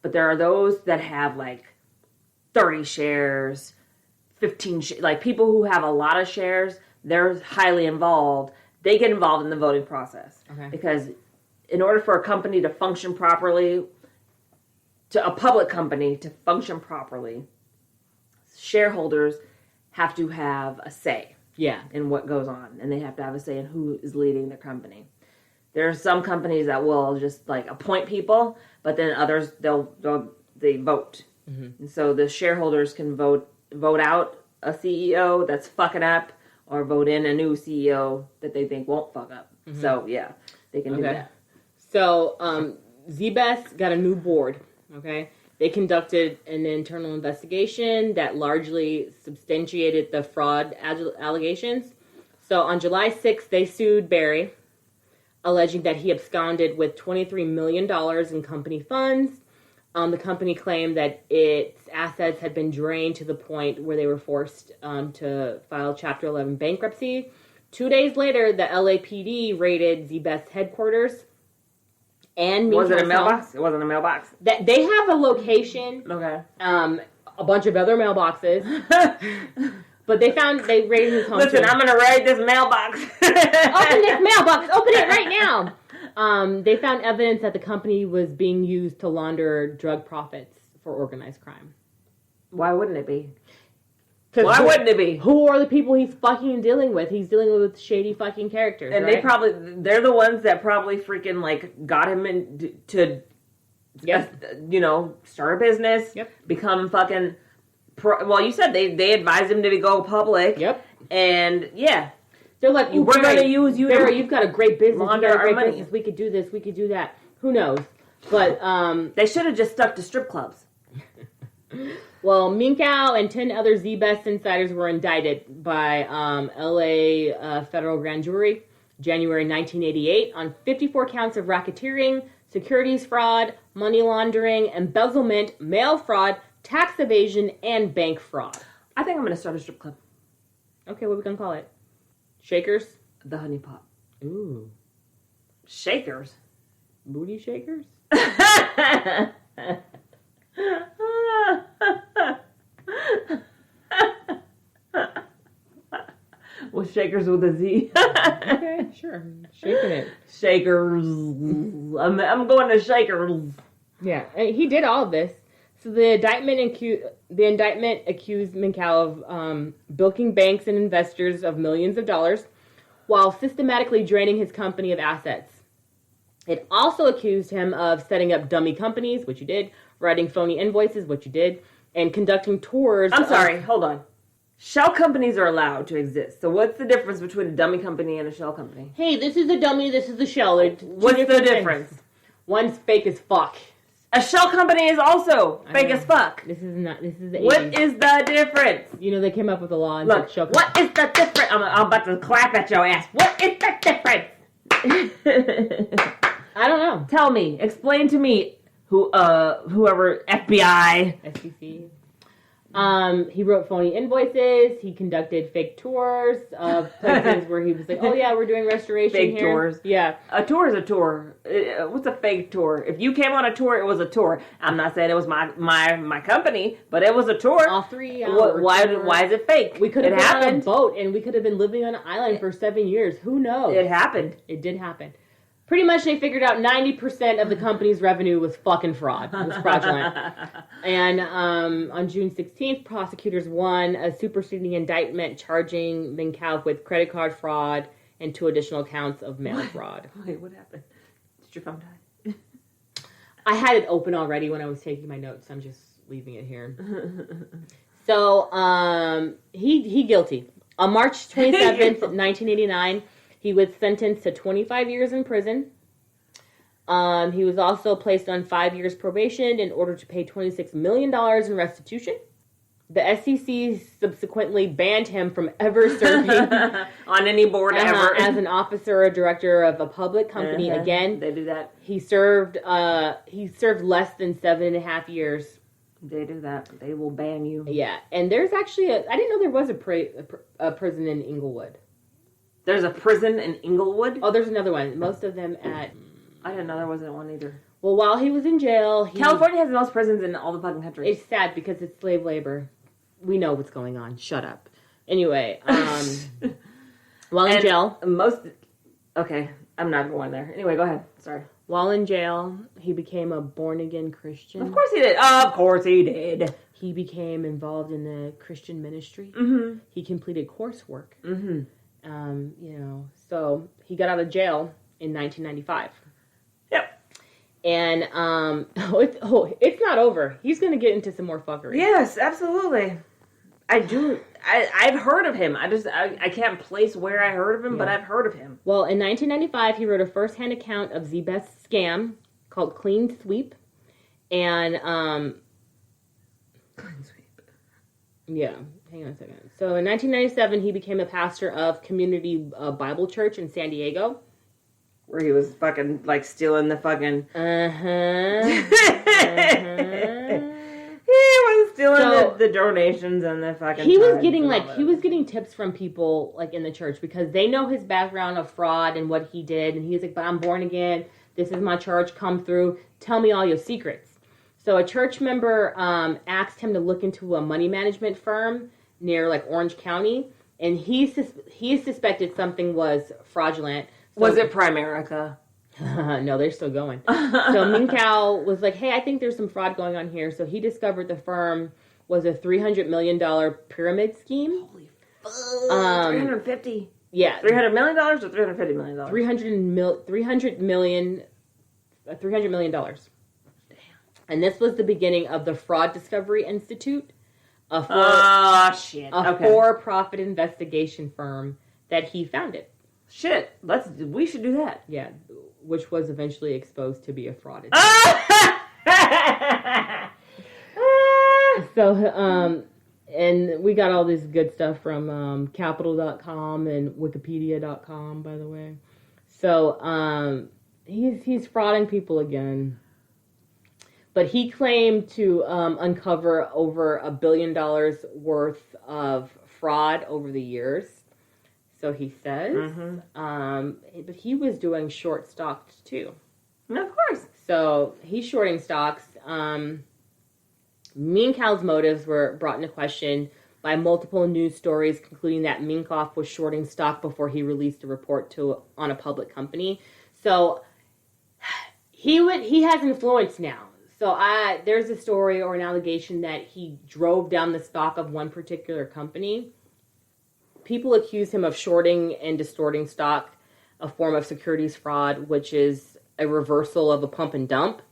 But there are those that have 30 shares, 15 shares, people who have a lot of shares, they're highly involved. They get involved in the voting process. Okay. Because in order for a company to function properly, a public company to function properly, shareholders have to have a say in what goes on, and they have to have a say in who is leading the company. There are some companies that will just appoint people, but then others they vote. Mm-hmm. And so the shareholders can vote out a CEO that's fucking up, or vote in a new CEO that they think won't fuck up. Mm-hmm. So yeah, they can do that. So ZZZZ got a new board. Okay. They conducted an internal investigation that largely substantiated the fraud allegations. So on July 6th, they sued Barry, alleging that he absconded with $23 million in company funds. The company claimed that its assets had been drained to the point where they were forced to file Chapter 11 bankruptcy. 2 days later, the LAPD raided ZZZ's headquarters. And was it a mailbox? It wasn't a mailbox. They have a location. Okay. A bunch of other mailboxes. But they raided his home. Listen, I'm going to raid this mailbox. Open this mailbox. Open it right now. They found evidence that the company was being used to launder drug profits for organized crime. Why wouldn't it be? Why wouldn't it be? Who are the people he's fucking dealing with? He's dealing with shady fucking characters, and right? they're the ones that probably freaking got him to start a business, become fucking you said they advised him to go public. Yep. And yeah. They're like, we're going to use you. Barry, you've got a great business. Launder our money. Business. We could do this. We could do that. Who knows? But they should have just stuck to strip clubs. Well, Minkow and 10 other ZZZZ insiders were indicted by L.A. federal grand jury January 1988 on 54 counts of racketeering, securities fraud, money laundering, embezzlement, mail fraud, tax evasion, and bank fraud. I think I'm going to start a strip club. Okay, what are we going to call it? Shakers? The Honey Pot. Ooh. Shakers? Booty shakers? With shakers with a Z. Okay, sure. Shaking it. Shakers. I'm going to shakers. Yeah, he did all of this. So the indictment accused Minkow of bilking banks and investors of millions of dollars while systematically draining his company of assets. It also accused him of setting up dummy companies, which you did, writing phony invoices, which you did, and conducting tours. I'm sorry, hold on. Shell companies are allowed to exist. So what's the difference between a dummy company and a shell company? Hey, this is a dummy, this is a shell. What's the difference? One's fake as fuck. A shell company is also fake as fuck. This is the 80s. What is the difference? You know, they came up with a law and Look, said shell what is the difference? I'm about to clap at your ass. What is the difference? I don't know. Tell me. Explain to me. Whoever, FBI. SEC. He wrote phony invoices. He conducted fake tours of places where he was like, "Oh yeah, we're doing restoration Fake here." tours. Yeah, a tour is a tour. What's a fake tour? If you came on a tour, it was a tour. I'm not saying it was my company, but it was a tour. all 3 hours. Why is it fake? We could have it been happened. on a boat and we could have been living on an island for 7 years. Who knows? It happened. It did happen. Pretty much, they figured out 90% of the company's revenue was fucking fraud. It was fraudulent. And on June 16th, prosecutors won a superseding indictment charging Minkow with credit card fraud and 2 additional counts of mail fraud. Wait, what happened? Did your phone die? I had it open already when I was taking my notes. I'm just leaving it here. So, he guilty. On March 27th, 1989... he was sentenced to 25 years in prison. He was also placed on 5 years probation in order to pay $26 million in restitution. The SEC subsequently banned him from ever serving on any board ever as an officer or director of a public company. Again, they do that. He served less than 7.5 years. They do that. They will ban you. Yeah, and there's actually I didn't know there was a prison in Inglewood. There's a prison in Inglewood? Oh, there's another one. Most of them at... I didn't know there wasn't one either. Well, while he was in jail... California has the most prisons in all the fucking countries. It's sad because it's slave labor. We know what's going on. Shut up. Anyway, while in jail... Okay, I'm not going there. Anyway, go ahead. Sorry. While in jail, he became a born-again Christian. Of course he did. Of course he did. He became involved in the Christian ministry. Mm-hmm. He completed coursework. Mm-hmm. So he got out of jail in 1995. Yep. And it's not over. He's going to get into some more fuckery. Yes, absolutely. I've heard of him. I can't place where I heard of him, but I've heard of him. Well, in 1995, he wrote a first-hand account of the best scam called Clean Sweep, and Clean Sweep. Yeah. Hang on a second. So in 1997, he became a pastor of Community Bible Church in San Diego. Where he was fucking, like, stealing the fucking... He was stealing the donations and the fucking... He was getting tips from people, like, in the church because they know his background of fraud and what he did. And he was like, but I'm born again. This is my church. Come through. Tell me all your secrets. So a church member asked him to look into a money management firm near like Orange County, and he suspected something was fraudulent. So, was it Primerica? No, they're still going. So Minkow was like, hey, I think there's some fraud going on here. So he discovered the firm was a $300 million pyramid scheme. Holy fuck. 350? Yeah. $300 million or $350 million? $300 million. Damn. And this was the beginning of the Fraud Discovery Institute. A for-profit investigation firm that he founded. Shit, we should do that. Yeah, which was eventually exposed to be a fraud. So, and we got all this good stuff from Capital.com and Wikipedia.com, by the way. So he's frauding people again. But he claimed to uncover over $1 billion worth of fraud over the years. So he says. Mm-hmm. But he was doing short stocks too. And of course. So he's shorting stocks. Minkow's motives were brought into question by multiple news stories concluding that Minkow was shorting stock before he released a report on a public company. So he has influence now. So there's a story or an allegation that he drove down the stock of one particular company. People accuse him of shorting and distorting stock, a form of securities fraud, which is a reversal of a pump and dump.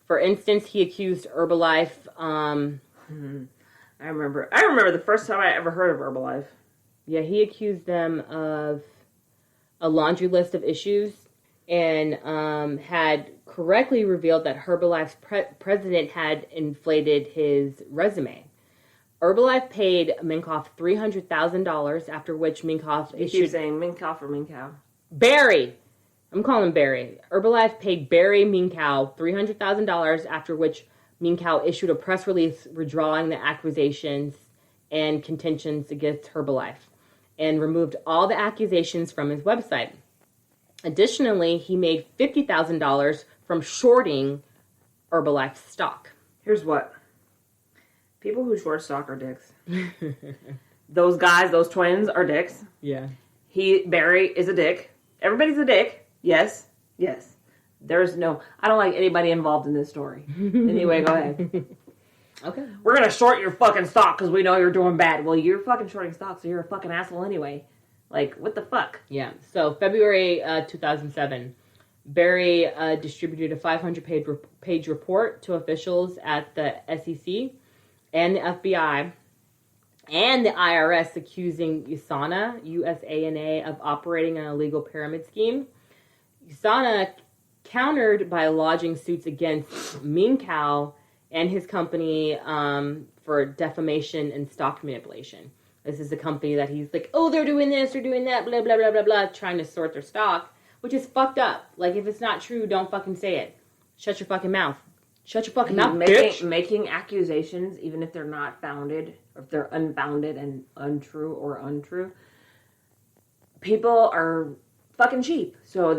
For instance, he accused Herbalife. I remember the first time I ever heard of Herbalife. Yeah, he accused them of a laundry list of issues and had correctly revealed that Herbalife's president had inflated his resume. Herbalife paid Minkow $300,000, after which Minkow issued... You keep saying Minkow or Minkow? Barry! I'm calling Barry. Herbalife paid Barry Minkow $300,000, after which Minkow issued a press release withdrawing the accusations and contentions against Herbalife and removed all the accusations from his website. Additionally, he made $50,000 from shorting Herbalife's stock. Here's what. People who short stock are dicks. Those guys, those twins are dicks. Yeah. Barry is a dick. Everybody's a dick. Yes. I don't like anybody involved in this story. Anyway, go ahead. Okay. We're going to short your fucking stock because we know you're doing bad. Well, you're fucking shorting stock, so you're a fucking asshole anyway. Like, what the fuck? Yeah. So, February 2007, Barry distributed a 500-page report to officials at the SEC and the FBI and the IRS accusing USANA, USANA, of operating an illegal pyramid scheme. USANA countered by lodging suits against Minkow and his company for defamation and stock manipulation. This is a company that he's like, oh, they're doing this, they're doing that, blah, blah, blah, blah, blah, trying to sort their stock, which is fucked up. Like, if it's not true, don't fucking say it. Shut your fucking mouth. Shut your fucking mouth, bitch. Making accusations, even if they're not founded, or if they're unfounded and untrue, people are fucking cheap. So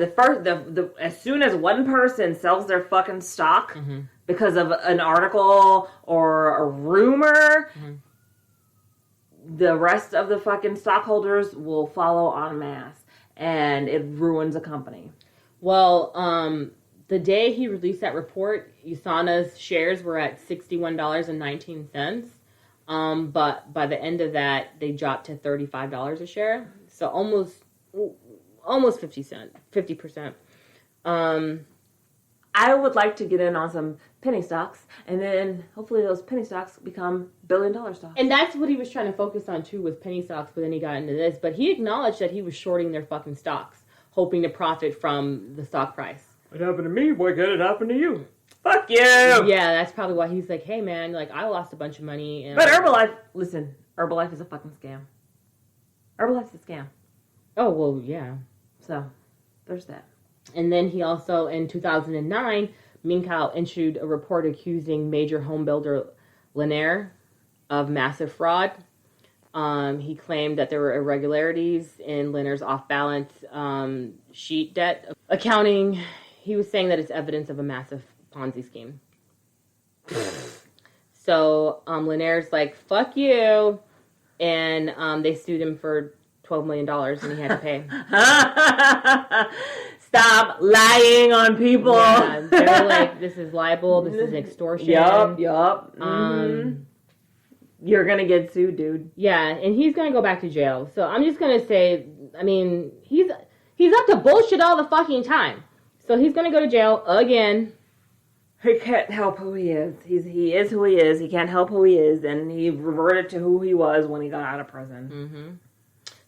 as soon as one person sells their fucking stock because of an article or a rumor, the rest of the fucking stockholders will follow en masse, and it ruins a company. Well, the day he released that report, USANA's shares were at $61.19. But by the end of that, they dropped to $35 a share. So almost 50%. I would like to get in on some penny stocks, and then hopefully those penny stocks become billion-dollar stocks. And that's what he was trying to focus on, too, with penny stocks, but then he got into this. But he acknowledged that he was shorting their fucking stocks, hoping to profit from the stock price. What happened to me? What could it happen to you? Fuck you! Yeah, that's probably why he's like, hey, man, like, I lost a bunch of money. And but Herbalife is a fucking scam. Herbalife's a scam. Oh, well, yeah. So, there's that. And then he also, in 2009, Minkow issued a report accusing major home builder Lanier of massive fraud. He claimed that there were irregularities in Lanier's off-balance sheet debt accounting. He was saying that it's evidence of a massive Ponzi scheme. So Lanier's like, fuck you. And they sued him for $12 million and he had to pay. Stop lying on people. Yeah, they're like, this is libel, this is extortion. Yup. You're gonna get sued, dude. Yeah, and he's gonna go back to jail. So I'm just gonna say, I mean, he's up to bullshit all the fucking time. So he's gonna go to jail again. He can't help who he is. He is who he is. He can't help who he is, and he reverted to who he was when he got out of prison. Mm-hmm.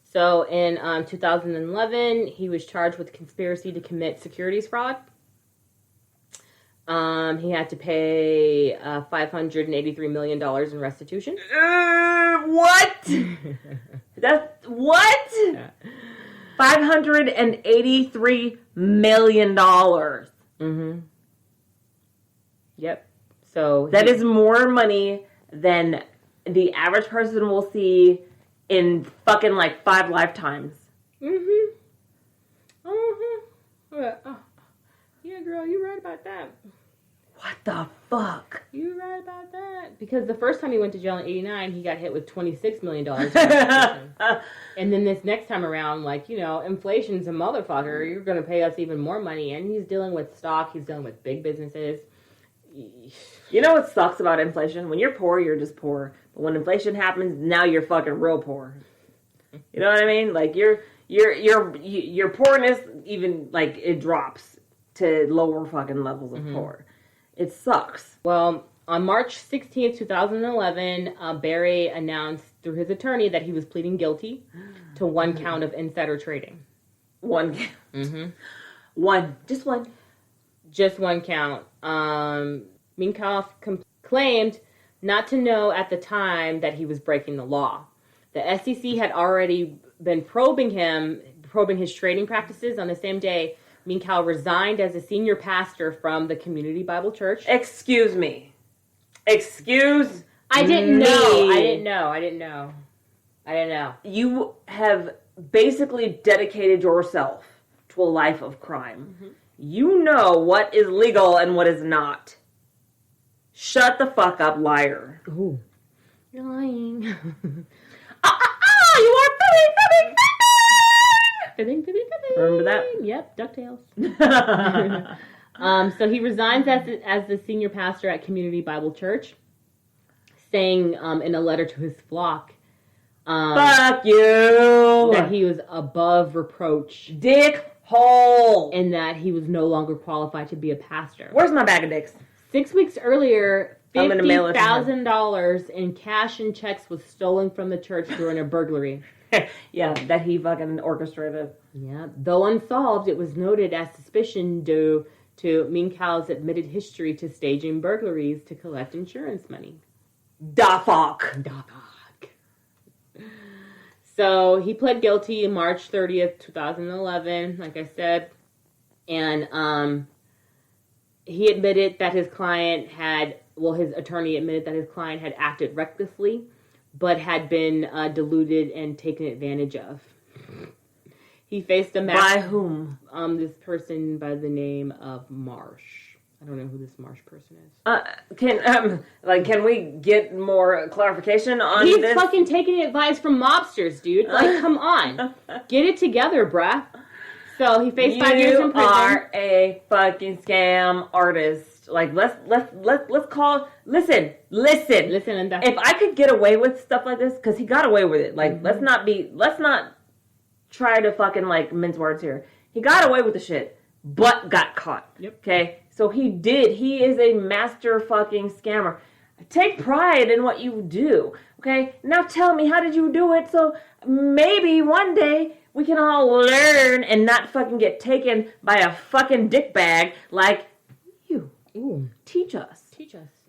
So in 2011, he was charged with conspiracy to commit securities fraud. He had to pay $583 million in restitution. What? That's what? Yeah. $583 million. Mm-hmm. Yep. So that is more money than the average person will see in fucking like 5 lifetimes. Mm-hmm. Mm-hmm. Yeah, girl, you're right about that. What the fuck? You're right about that. Because the first time he went to jail in 89, he got hit with $26 million. And then this next time around, like, you know, inflation's a motherfucker. You're going to pay us even more money. And he's dealing with stock. He's dealing with big businesses. You know what sucks about inflation? When you're poor, you're just poor. But when inflation happens, now you're fucking real poor. You know what I mean? Like, your poorness even, like, it drops to lower fucking levels of poor. It sucks. Well, on March 16th, 2011, Barry announced through his attorney that he was pleading guilty to 1 count of insider trading. 1 count. Mm-hmm. One. Just one. Just 1 count. Minkow claimed not to know at the time that he was breaking the law. The SEC had already been probing his trading practices. On the same day, Minkow resigned as a senior pastor from the Community Bible Church. Excuse me. Excuse I didn't me. know. I didn't know. You have basically dedicated yourself to a life of crime. Mm-hmm. You know what is legal and what is not. Shut the fuck up, liar. Ooh. You're lying. You are Fibbing. Remember that? Yep, DuckTales. So he resigns as the senior pastor at Community Bible Church, saying in a letter to his flock, fuck you! that he was above reproach. Dick hole! And that he was no longer qualified to be a pastor. Where's my bag of dicks? 6 weeks earlier, $50,000 in cash and checks was stolen from the church during a burglary. Yeah, that he fucking orchestrated. Yeah, though unsolved, it was noted as suspicion due to Minkow's admitted history to staging burglaries to collect insurance money. Da fuck. So he pled guilty on March 30th, 2011, like I said, and he admitted that his attorney admitted that his client had acted recklessly, but had been deluded and taken advantage of. He faced a By whom? This person by the name of Marsh. I don't know who this Marsh person is. Can we get more clarification on this? He's fucking taking advice from mobsters, dude. Like, come on, get it together, bruh. So he faced 5 years in prison. You are a fucking scam artist. Like, let's call. Listen. And if I could get away with stuff like this, because he got away with it. Like, let's not try to fucking like mince words here. He got away with the shit, but got caught. Yep. Okay, so he is a master fucking scammer. Take pride in what you do. Okay, now tell me, how did you do it? So maybe one day we can all learn and not fucking get taken by a fucking dick bag like you. Ooh. Teach us.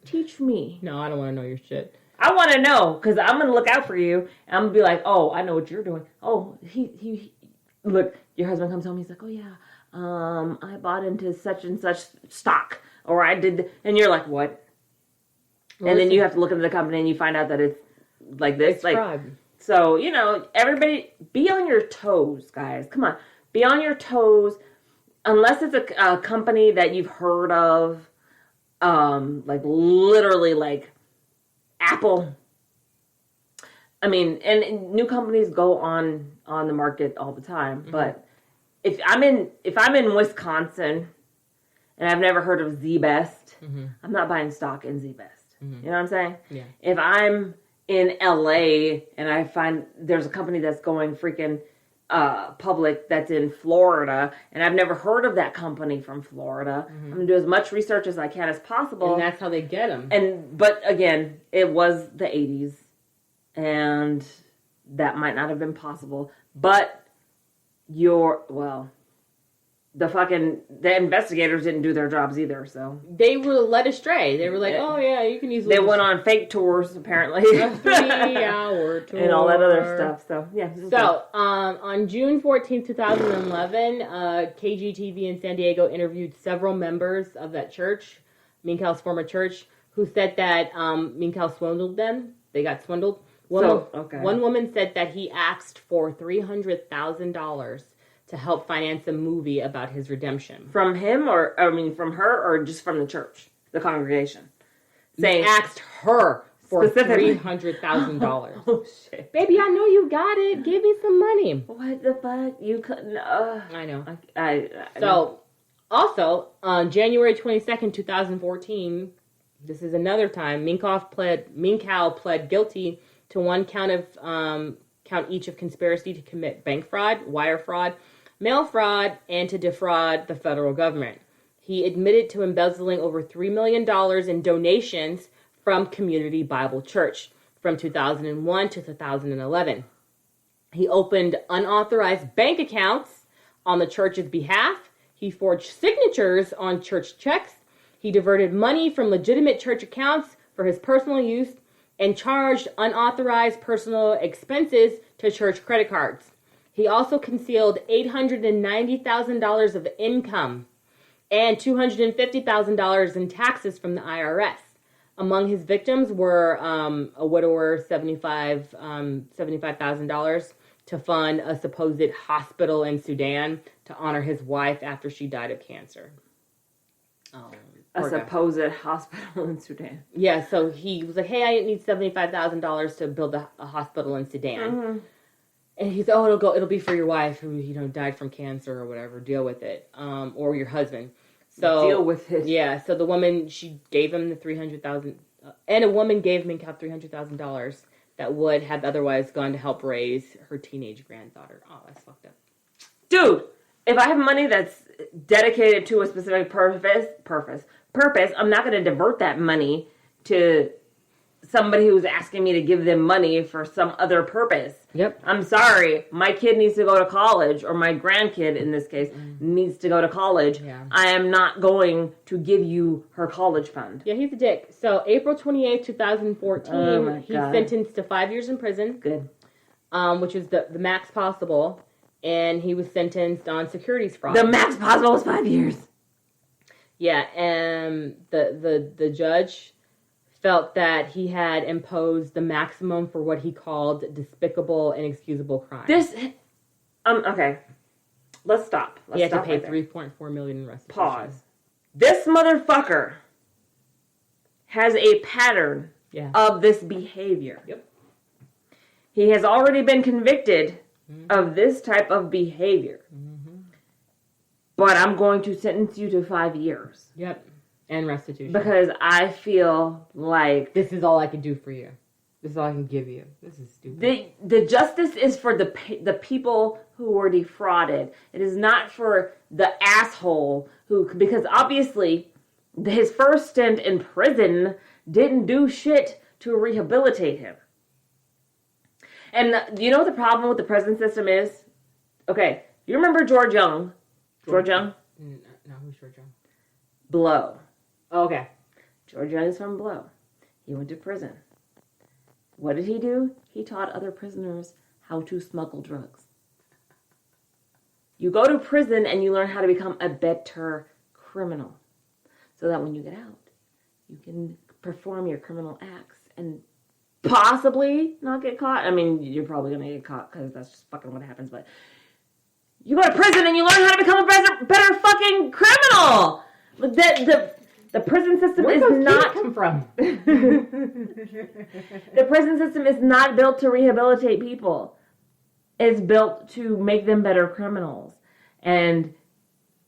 Teach me. No, I don't want to know your shit. I want to know, because I'm going to look out for you. And I'm going to be like, oh, I know what you're doing. Oh, he look, your husband comes home. He's like, oh, yeah, I bought into such and such stock. Or I did, and you're like, what? Well, and then you have to look into the company and you find out that it's like this. It's like fraud. So, you know, everybody, be on your toes, guys. Come on. Be on your toes. Unless it's a company that you've heard of, like literally like Apple. I mean, and new companies go on the market all the time. Mm-hmm. But if I'm in Wisconsin and I've never heard of Z-Best, mm-hmm. I'm not buying stock in Z-Best. Mm-hmm. You know what I'm saying? Yeah. If I'm in LA and I find there's a company that's going freaking public that's in Florida, and I've never heard of that company from Florida, mm-hmm. I'm going to do as much research as I can as possible. And that's how they get them. But again, it was the 80s, and that might not have been possible. But the investigators didn't do their jobs either, so. They were led astray. They were like, oh yeah, you can easily... They went on fake tours, apparently. A 3-hour tour. And all that other stuff, so, yeah. So, on June 14th, 2011, KGTV in San Diego interviewed several members of that church, Minkow's former church, who said that Minkow swindled them. They got swindled. One woman said that he asked for $300,000 to help finance a movie about his redemption. From him, from her, or just from the church, the congregation? Saying, asked her for $300,000. Oh, shit. Baby, I know you got it. Give me some money. What the fuck? You couldn't... I know. So, also, on January 22nd, 2014, this is another time, Minkow pled guilty to one count each of conspiracy to commit bank fraud, wire fraud, mail fraud, and to defraud the federal government. He admitted to embezzling over $3 million in donations from Community Bible Church from 2001 to 2011. He opened unauthorized bank accounts on the church's behalf. He forged signatures on church checks. He diverted money from legitimate church accounts for his personal use and charged unauthorized personal expenses to church credit cards. He also concealed $890,000 of income and $250,000 in taxes from the IRS. Among his victims were a widower, $75,000 to fund a supposed hospital in Sudan to honor his wife after she died of cancer. A supposed hospital in Sudan. Yeah, so he was like, hey, I need $75,000 to build a hospital in Sudan. Mm-hmm. And he said, it'll be for your wife who, died from cancer or whatever. Deal with it. Or your husband. So deal with it. Yeah, so the woman, she gave him the $300,000, and a woman gave Minkow $300,000 that would have otherwise gone to help raise her teenage granddaughter. Oh, that's fucked up. Dude, if I have money that's dedicated to a specific purpose, I'm not going to divert that money to somebody who's asking me to give them money for some other purpose. Yep. I'm sorry. My kid needs to go to college, or my grandkid, in this case, needs to go to college. Yeah. I am not going to give you her college fund. Yeah, he's a dick. So, April 28th, 2014, he's sentenced to 5 years in prison. Good. Which is the max possible. And he was sentenced on securities fraud. The max possible was 5 years. Yeah, and the judge felt that he had imposed the maximum for what he called despicable and inexcusable crime. Okay. Let's stop. He had to pay $3.4 million in restitution. Pause. This motherfucker has a pattern of this behavior. Yep. He has already been convicted of this type of behavior. Mm-hmm. But I'm going to sentence you to 5 years. Yep. And restitution. Because I feel like... This is all I can do for you. This is all I can give you. This is stupid. The justice is for the people who were defrauded. It is not for the asshole who... Because obviously, his first stint in prison didn't do shit to rehabilitate him. And you know what the problem with the prison system is? Okay, you remember George Young? George Young? No, who's George Young? Blow. Oh, okay. George Young is from Blow. He went to prison. What did he do? He taught other prisoners how to smuggle drugs. You go to prison and you learn how to become a better criminal. So that when you get out, you can perform your criminal acts and possibly not get caught. I mean, you're probably going to get caught because that's just fucking what happens. But you go to prison and you learn how to become a better fucking criminal. The prison system is not... come from? The prison system is not built to rehabilitate people. It's built to make them better criminals. And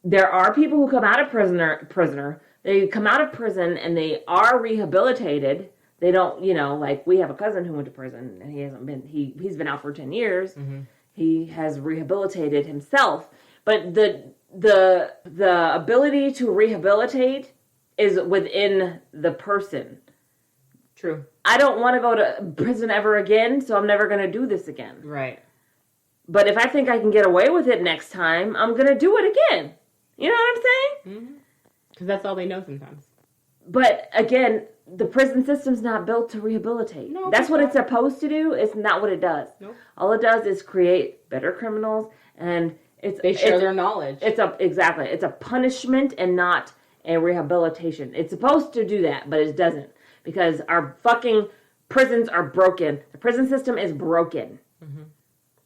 there are people who come out of prisoner. They come out of prison and they are rehabilitated. They don't, like we have a cousin who went to prison and he's been out for 10 years. Mm-hmm. He has rehabilitated himself. But the ability to rehabilitate is within the person. True. I don't want to go to prison ever again, so I'm never going to do this again. Right. But if I think I can get away with it next time, I'm going to do it again. You know what I'm saying? Mm-hmm. Because that's all they know sometimes. But again, the prison system's not built to rehabilitate. No, that's what not. it's supposed to do. It's not what it does. Nope. All it does is create better criminals, and they share their knowledge. It's a punishment and not a rehabilitation. It's supposed to do that, but it doesn't, because our fucking prisons are broken. The prison system is broken. Mm-hmm.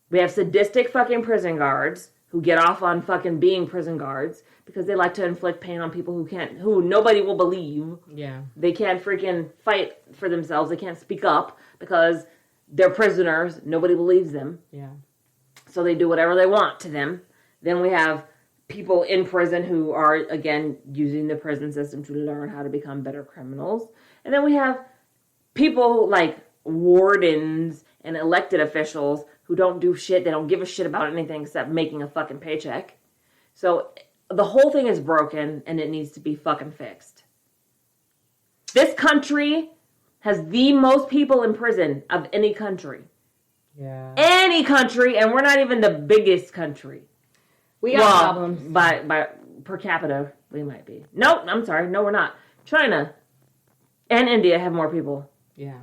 We have sadistic fucking prison guards who get off on fucking being prison guards because they like to inflict pain on people who nobody will believe. Yeah. They can't freaking fight for themselves. They can't speak up because they're prisoners. Nobody believes them. Yeah. So they do whatever they want to them. Then we have people in prison who are, again, using the prison system to learn how to become better criminals. And then we have people like wardens and elected officials who don't do shit. They don't give a shit about anything except making a fucking paycheck. So the whole thing is broken and it needs to be fucking fixed. This country has the most people in prison of any country. Yeah. Any country, and we're not even the biggest country. We got problems. By per capita, we might be. No, I'm sorry. No, we're not. China and India have more people. Yeah.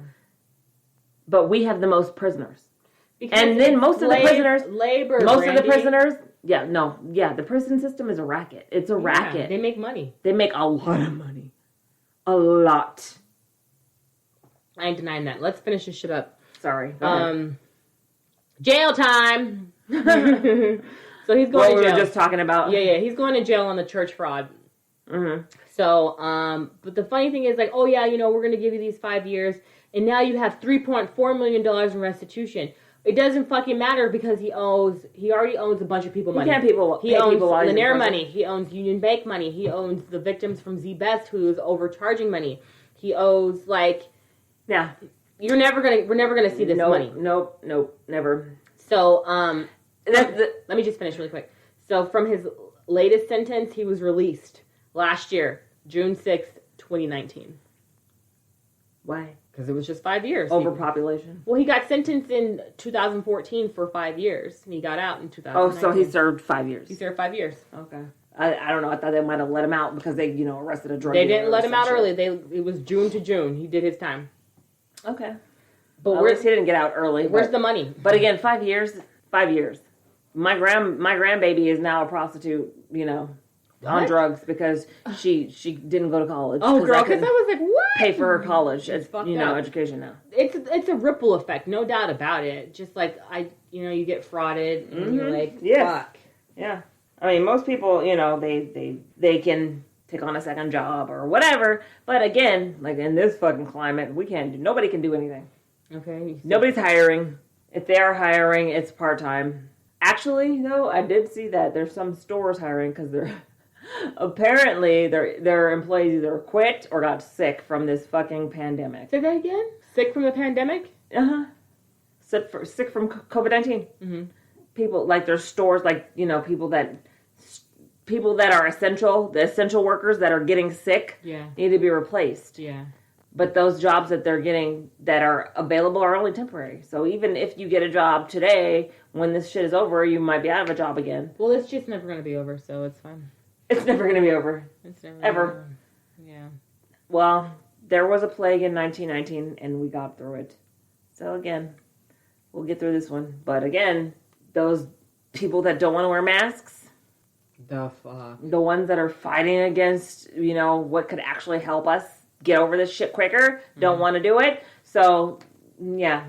But we have the most prisoners. Because and then most of the prisoners, the prison system is a racket. It's a racket. They make money. They make a lot of money. A lot. I ain't denying that. Let's finish this shit up. Sorry. Jail time. So he's going to jail. We were just talking about. Yeah. He's going to jail on the church fraud. Mm-hmm. So, but the funny thing is, like, oh yeah, we're going to give you these 5 years, and now you have $3.4 million in restitution. It doesn't fucking matter because he already owns a bunch of people money. He owns Lanier money. He owns Union Bank money. He owns the victims from Z-Best who's overcharging money. He owes we're never gonna see this money. Nope, never. So, let me just finish really quick. So from his latest sentence, he was released last year, June 6th, 2019. Why? Because it was just 5 years. Overpopulation. Well, he got sentenced in 2014 for 5 years, and he got out in 2019. Oh, so he served 5 years. He served 5 years. Okay. I don't know. I thought they might have let him out because they, arrested a drug dealer. They didn't let him out early. It was June to June. He did his time. Okay. But he didn't get out early. Where's the money? But again, 5 years. 5 years. My grandbaby is now a prostitute, on drugs because she didn't go to college. Oh, girl, because I was like, what? Pay for her college, up. Education now. It's a ripple effect, no doubt about it. Just like you get frauded and you're like, fuck. Yeah. I mean, most people, they can take on a second job or whatever. But again, like in this fucking climate, nobody can do anything. Okay. Nobody's hiring. If they are hiring, it's part-time. Actually, though, I did see that there's some stores hiring because apparently their employees either quit or got sick from this fucking pandemic. Say that again? Sick from the pandemic? Uh-huh. Sick from COVID-19. Mm-hmm. People, like their stores, people that are essential, the essential workers that are getting sick need to be replaced. Yeah. But those jobs that they're getting that are available are only temporary. So even if you get a job today, when this shit is over, you might be out of a job again. Well, it's just never going to be over, so it's fine. It's never going to be over. It's never ever. Over. Yeah. Well, there was a plague in 1919, and we got through it. So again, we'll get through this one. But again, those people that don't want to wear masks, the fuck, the ones that are fighting against, what could actually help us get over this shit quicker, don't want to do it. So, yeah,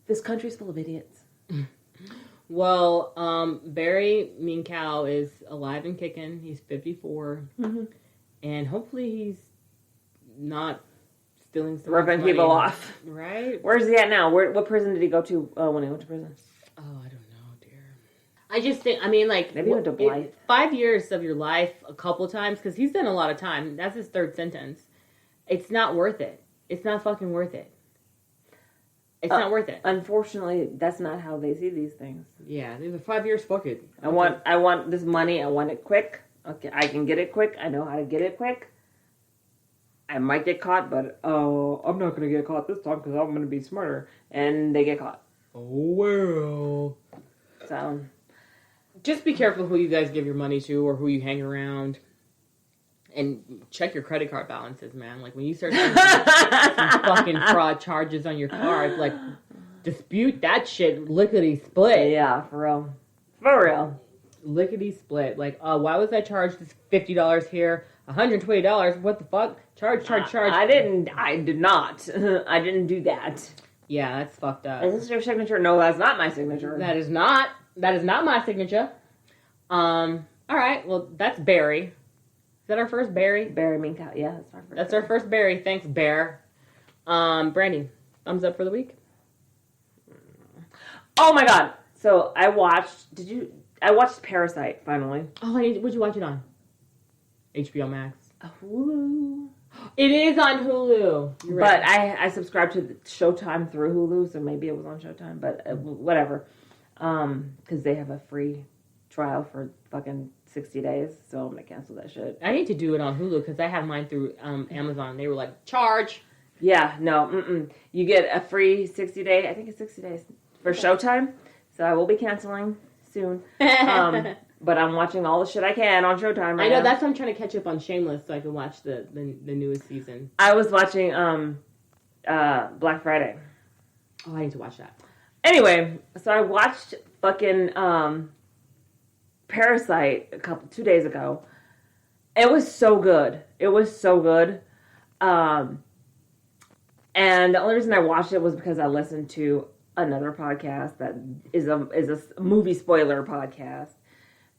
this country's full of idiots. Well, Barry Minkow is alive and kicking. He's 54. Mm-hmm. And hopefully he's not stealing some ripping people off. Right? Where's he at now? What prison did he go to when he went to prison? Oh, I don't know, dear. I just think, maybe he went to Blythe. 5 years of your life a couple times, because he's done a lot of time. That's his third sentence. It's not worth it. It's not fucking worth it. It's not worth it. Unfortunately, that's not how they see these things. Yeah, these are 5 years. Fuck it. I want this money. I want it quick. Okay, I can get it quick. I know how to get it quick. I might get caught, but I'm not gonna get caught this time because I'm gonna be smarter. And they get caught. Oh well. So just be careful who you guys give your money to or who you hang around. And check your credit card balances, man. Like, when you start seeing some fucking fraud charges on your card, like, dispute that shit lickety split. Yeah, for real. For real. Lickety split. Like, why was I charged this $50 here, $120? What the fuck? Charge. I did not. I didn't do that. Yeah, that's fucked up. Is this your signature? No, that's not my signature. That is not my signature. All right, well, that's Barry. Is that our first Barry? Barry Minkow. Yeah, that's our first. That's our first Barry. Thanks, Bear. Brandi, thumbs up for the week? Oh my god. So I watched Parasite finally. Oh, what'd you watch it on? HBO Max. Hulu. It is on Hulu. You're right. But I subscribed to the Showtime through Hulu, so maybe it was on Showtime, but whatever. Because they have a free trial for fucking 60 days, so I'm gonna cancel that shit. I need to do it on Hulu because I have mine through Amazon. They were like, charge. Yeah, no, you get a free 60 day, I think it's 60 days, for Showtime, so I will be canceling soon. But I'm watching all the shit I can on Showtime right I know, now. that's why I'm trying to catch up on Shameless so I can watch the newest season. I was watching Black Friday. Oh, I need to watch that. Anyway, so I watched fucking Parasite 2 days ago. It was so good. And the only reason I watched it was because I listened to another podcast that is a movie spoiler podcast.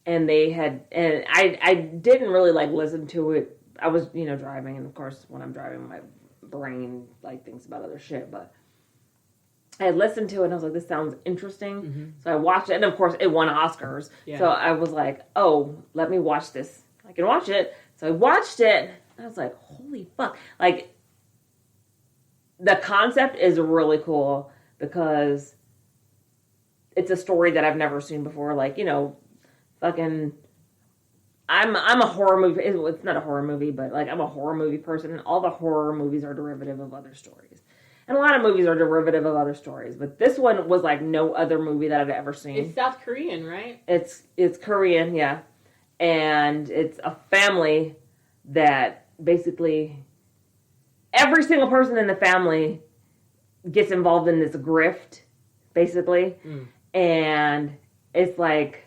And I didn't really like listen to it. I was, driving, and of course when I'm driving my brain like thinks about other shit, but I had listened to it and I was like, this sounds interesting. Mm-hmm. So I watched it, and of course it won Oscars. Yeah. So I was like, oh, let me watch this. I can watch it. So I watched it and I was like, holy fuck. Like, the concept is really cool because it's a story that I've never seen before. Like, fucking, I'm a horror movie. It's not a horror movie, but like I'm a horror movie person, and all the horror movies are derivative of other stories, and a lot of movies are derivative of other stories. But this one was like no other movie that I've ever seen. It's South Korean, right? It's Korean, yeah, and it's a family that basically every single person in the family gets involved in this grift, basically, and it's like.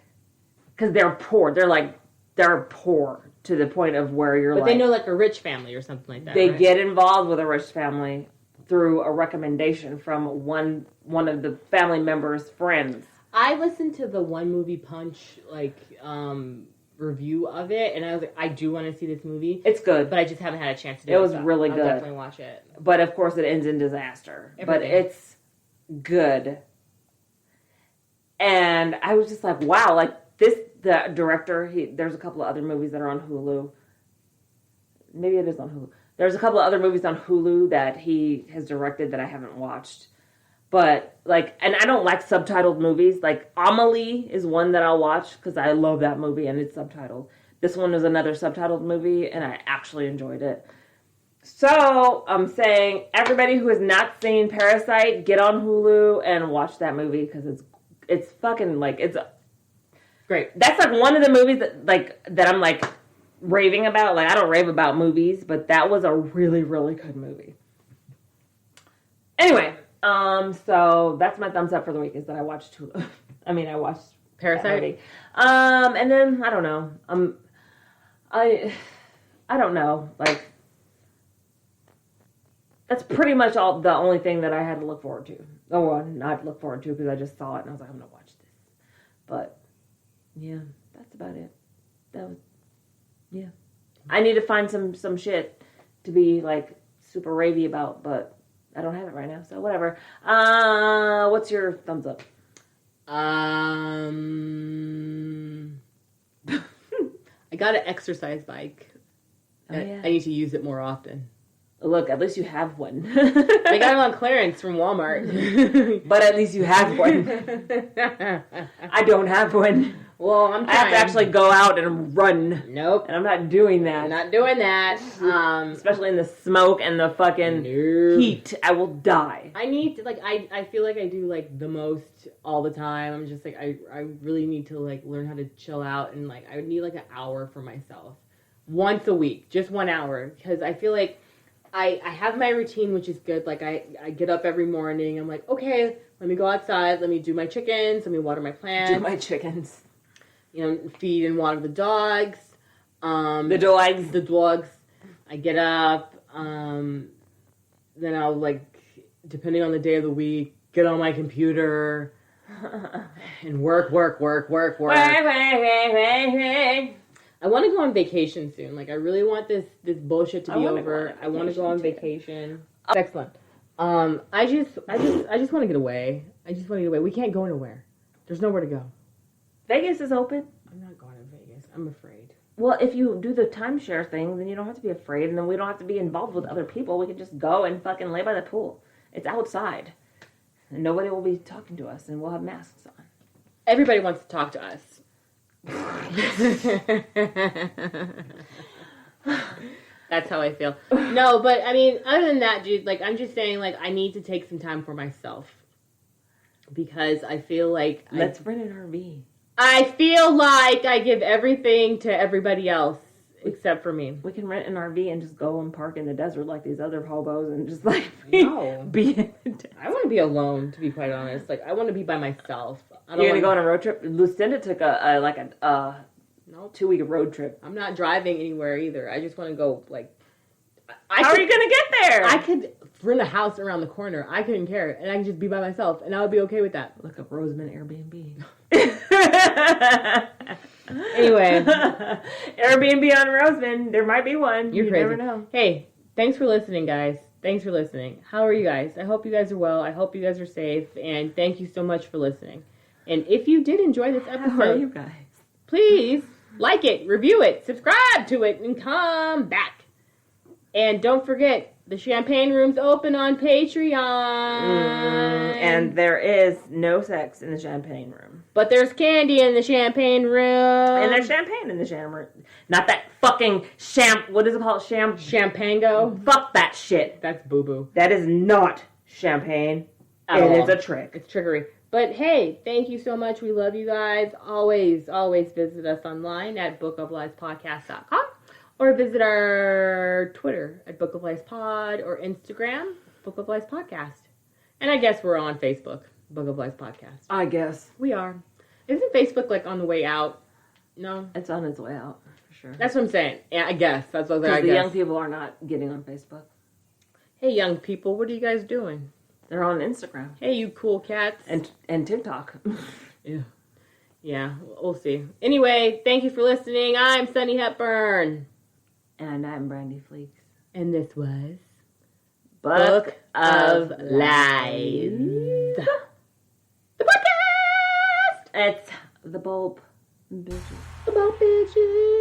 Because they're poor. They're poor to the point of where you're But they know like a rich family or something like that, They right? get involved with a rich family through a recommendation from one of the family members' friends. I listened to the One Movie Punch, review of it, and I was like, I do want to see this movie. It's good. But I just haven't had a chance to do it. It was really good. I'll definitely watch it. But of course it ends in disaster. Everything. But it's good. And I was just like, wow, like the director, there's a couple of other movies that are on Hulu. Maybe it is on Hulu. There's a couple of other movies on Hulu that he has directed that I haven't watched. But, and I don't like subtitled movies. Like, Amelie is one that I'll watch because I love that movie and it's subtitled. This one is another subtitled movie and I actually enjoyed it. So, I'm saying, everybody who has not seen Parasite, get on Hulu and watch that movie because it's fucking, it's great. That's one of the movies that I'm raving about. I don't rave about movies, but that was a really, really good movie. Anyway, so that's my thumbs up for the week is that I watched I watched Parasite. And then I don't know. I don't know. That's pretty much the only thing that I had to look forward to. Oh, well, not look forward to because I just saw it and I was like, I'm gonna watch this. But yeah, that's about it. Yeah. I need to find some shit to be super ravey about, but I don't have it right now, so whatever. What's your thumbs up? I got an exercise bike. Oh, yeah. I need to use it more often. Look, at least you have one. I got it on clearance from Walmart. But at least you have one. I don't have one. Well, I'm trying. I have to actually go out and run. Nope. And I'm not doing that. I'm not doing that. Especially in the smoke and the fucking heat. I will die. I need to, like, I feel like I do, like, the most all the time. I'm just, like, I really need to, like, learn how to chill out. And, like, I would need, like, an hour for myself. Once a week. Just 1 hour. Because I feel like I have my routine, which is good. Like, I get up every morning. I'm like, okay, let me go outside. Let me do my chickens. Let me water my plants. Do my chickens. You know, feed and water the dogs. The dogs. I get up. Then I'll, like, depending on the day of the week, get on my computer and work. I want to go on vacation soon. Like, I really want this bullshit to be over. I want to go on vacation. Excellent. I just want to get away. We can't go anywhere. There's nowhere to go. Vegas is open. I'm not going to Vegas. I'm afraid. Well, if you do the timeshare thing, then you don't have to be afraid, and then we don't have to be involved with other people. We can just go and fucking lay by the pool. It's outside. And nobody will be talking to us, and we'll have masks on. Everybody wants to talk to us. That's how I feel. No, but I mean, other than that, dude, like, I'm just saying, like, I need to take some time for myself. Because I feel like... Let's rent an RV. I feel like I give everything to everybody else except for me. We can rent an RV and just go and park in the desert like these other hobos and just, like, no. be in the desert. I want to be alone, to be quite honest. Like, I want to be by myself. You're going to go on a road trip? Lucinda took a 2-week road trip. I'm not driving anywhere either. I just want to go, like... How are you going to get there? I could rent a house around the corner. I couldn't care. And I could just be by myself. And I would be okay with that. Look up Roseman Airbnb. Anyway. Airbnb on Roseman. There might be one. You're crazy. Never know. Hey, thanks for listening, guys. Thanks for listening. How are you guys? I hope you guys are well. I hope you guys are safe. And thank you so much for listening. And if you did enjoy this episode, how are you guys? Please like it, review it, subscribe to it, and come back. And don't forget, the Champagne Room's open on Patreon. And there is no sex in the Champagne Room. But there's candy in the Champagne Room. And there's champagne in the Champagne Room. Not that fucking what is it called? Champango? Fuck that shit. That's boo-boo. That is not champagne. It is a trick. It's trickery. But hey, thank you so much. We love you guys. Always visit us online at bookofliespodcast.com. Or visit our Twitter at Book of Lies Pod or Instagram, Book of Lies Podcast. And I guess we're on Facebook, Book of Lies Podcast. I guess. We are. Isn't Facebook, like, on the way out? No? It's on its way out, for sure. That's what I'm saying. Yeah, I guess. That's what I guess. Because the young people are not getting on Facebook. Hey, young people, what are you guys doing? They're on Instagram. Hey, you cool cats. And TikTok. Yeah. Yeah, we'll see. Anyway, thank you for listening. I'm Sunny Hepburn. And I'm Brandi Fleeks. And this was Book of Lies. The podcast! It's the Bulb Bitches. The Bulb Bitches.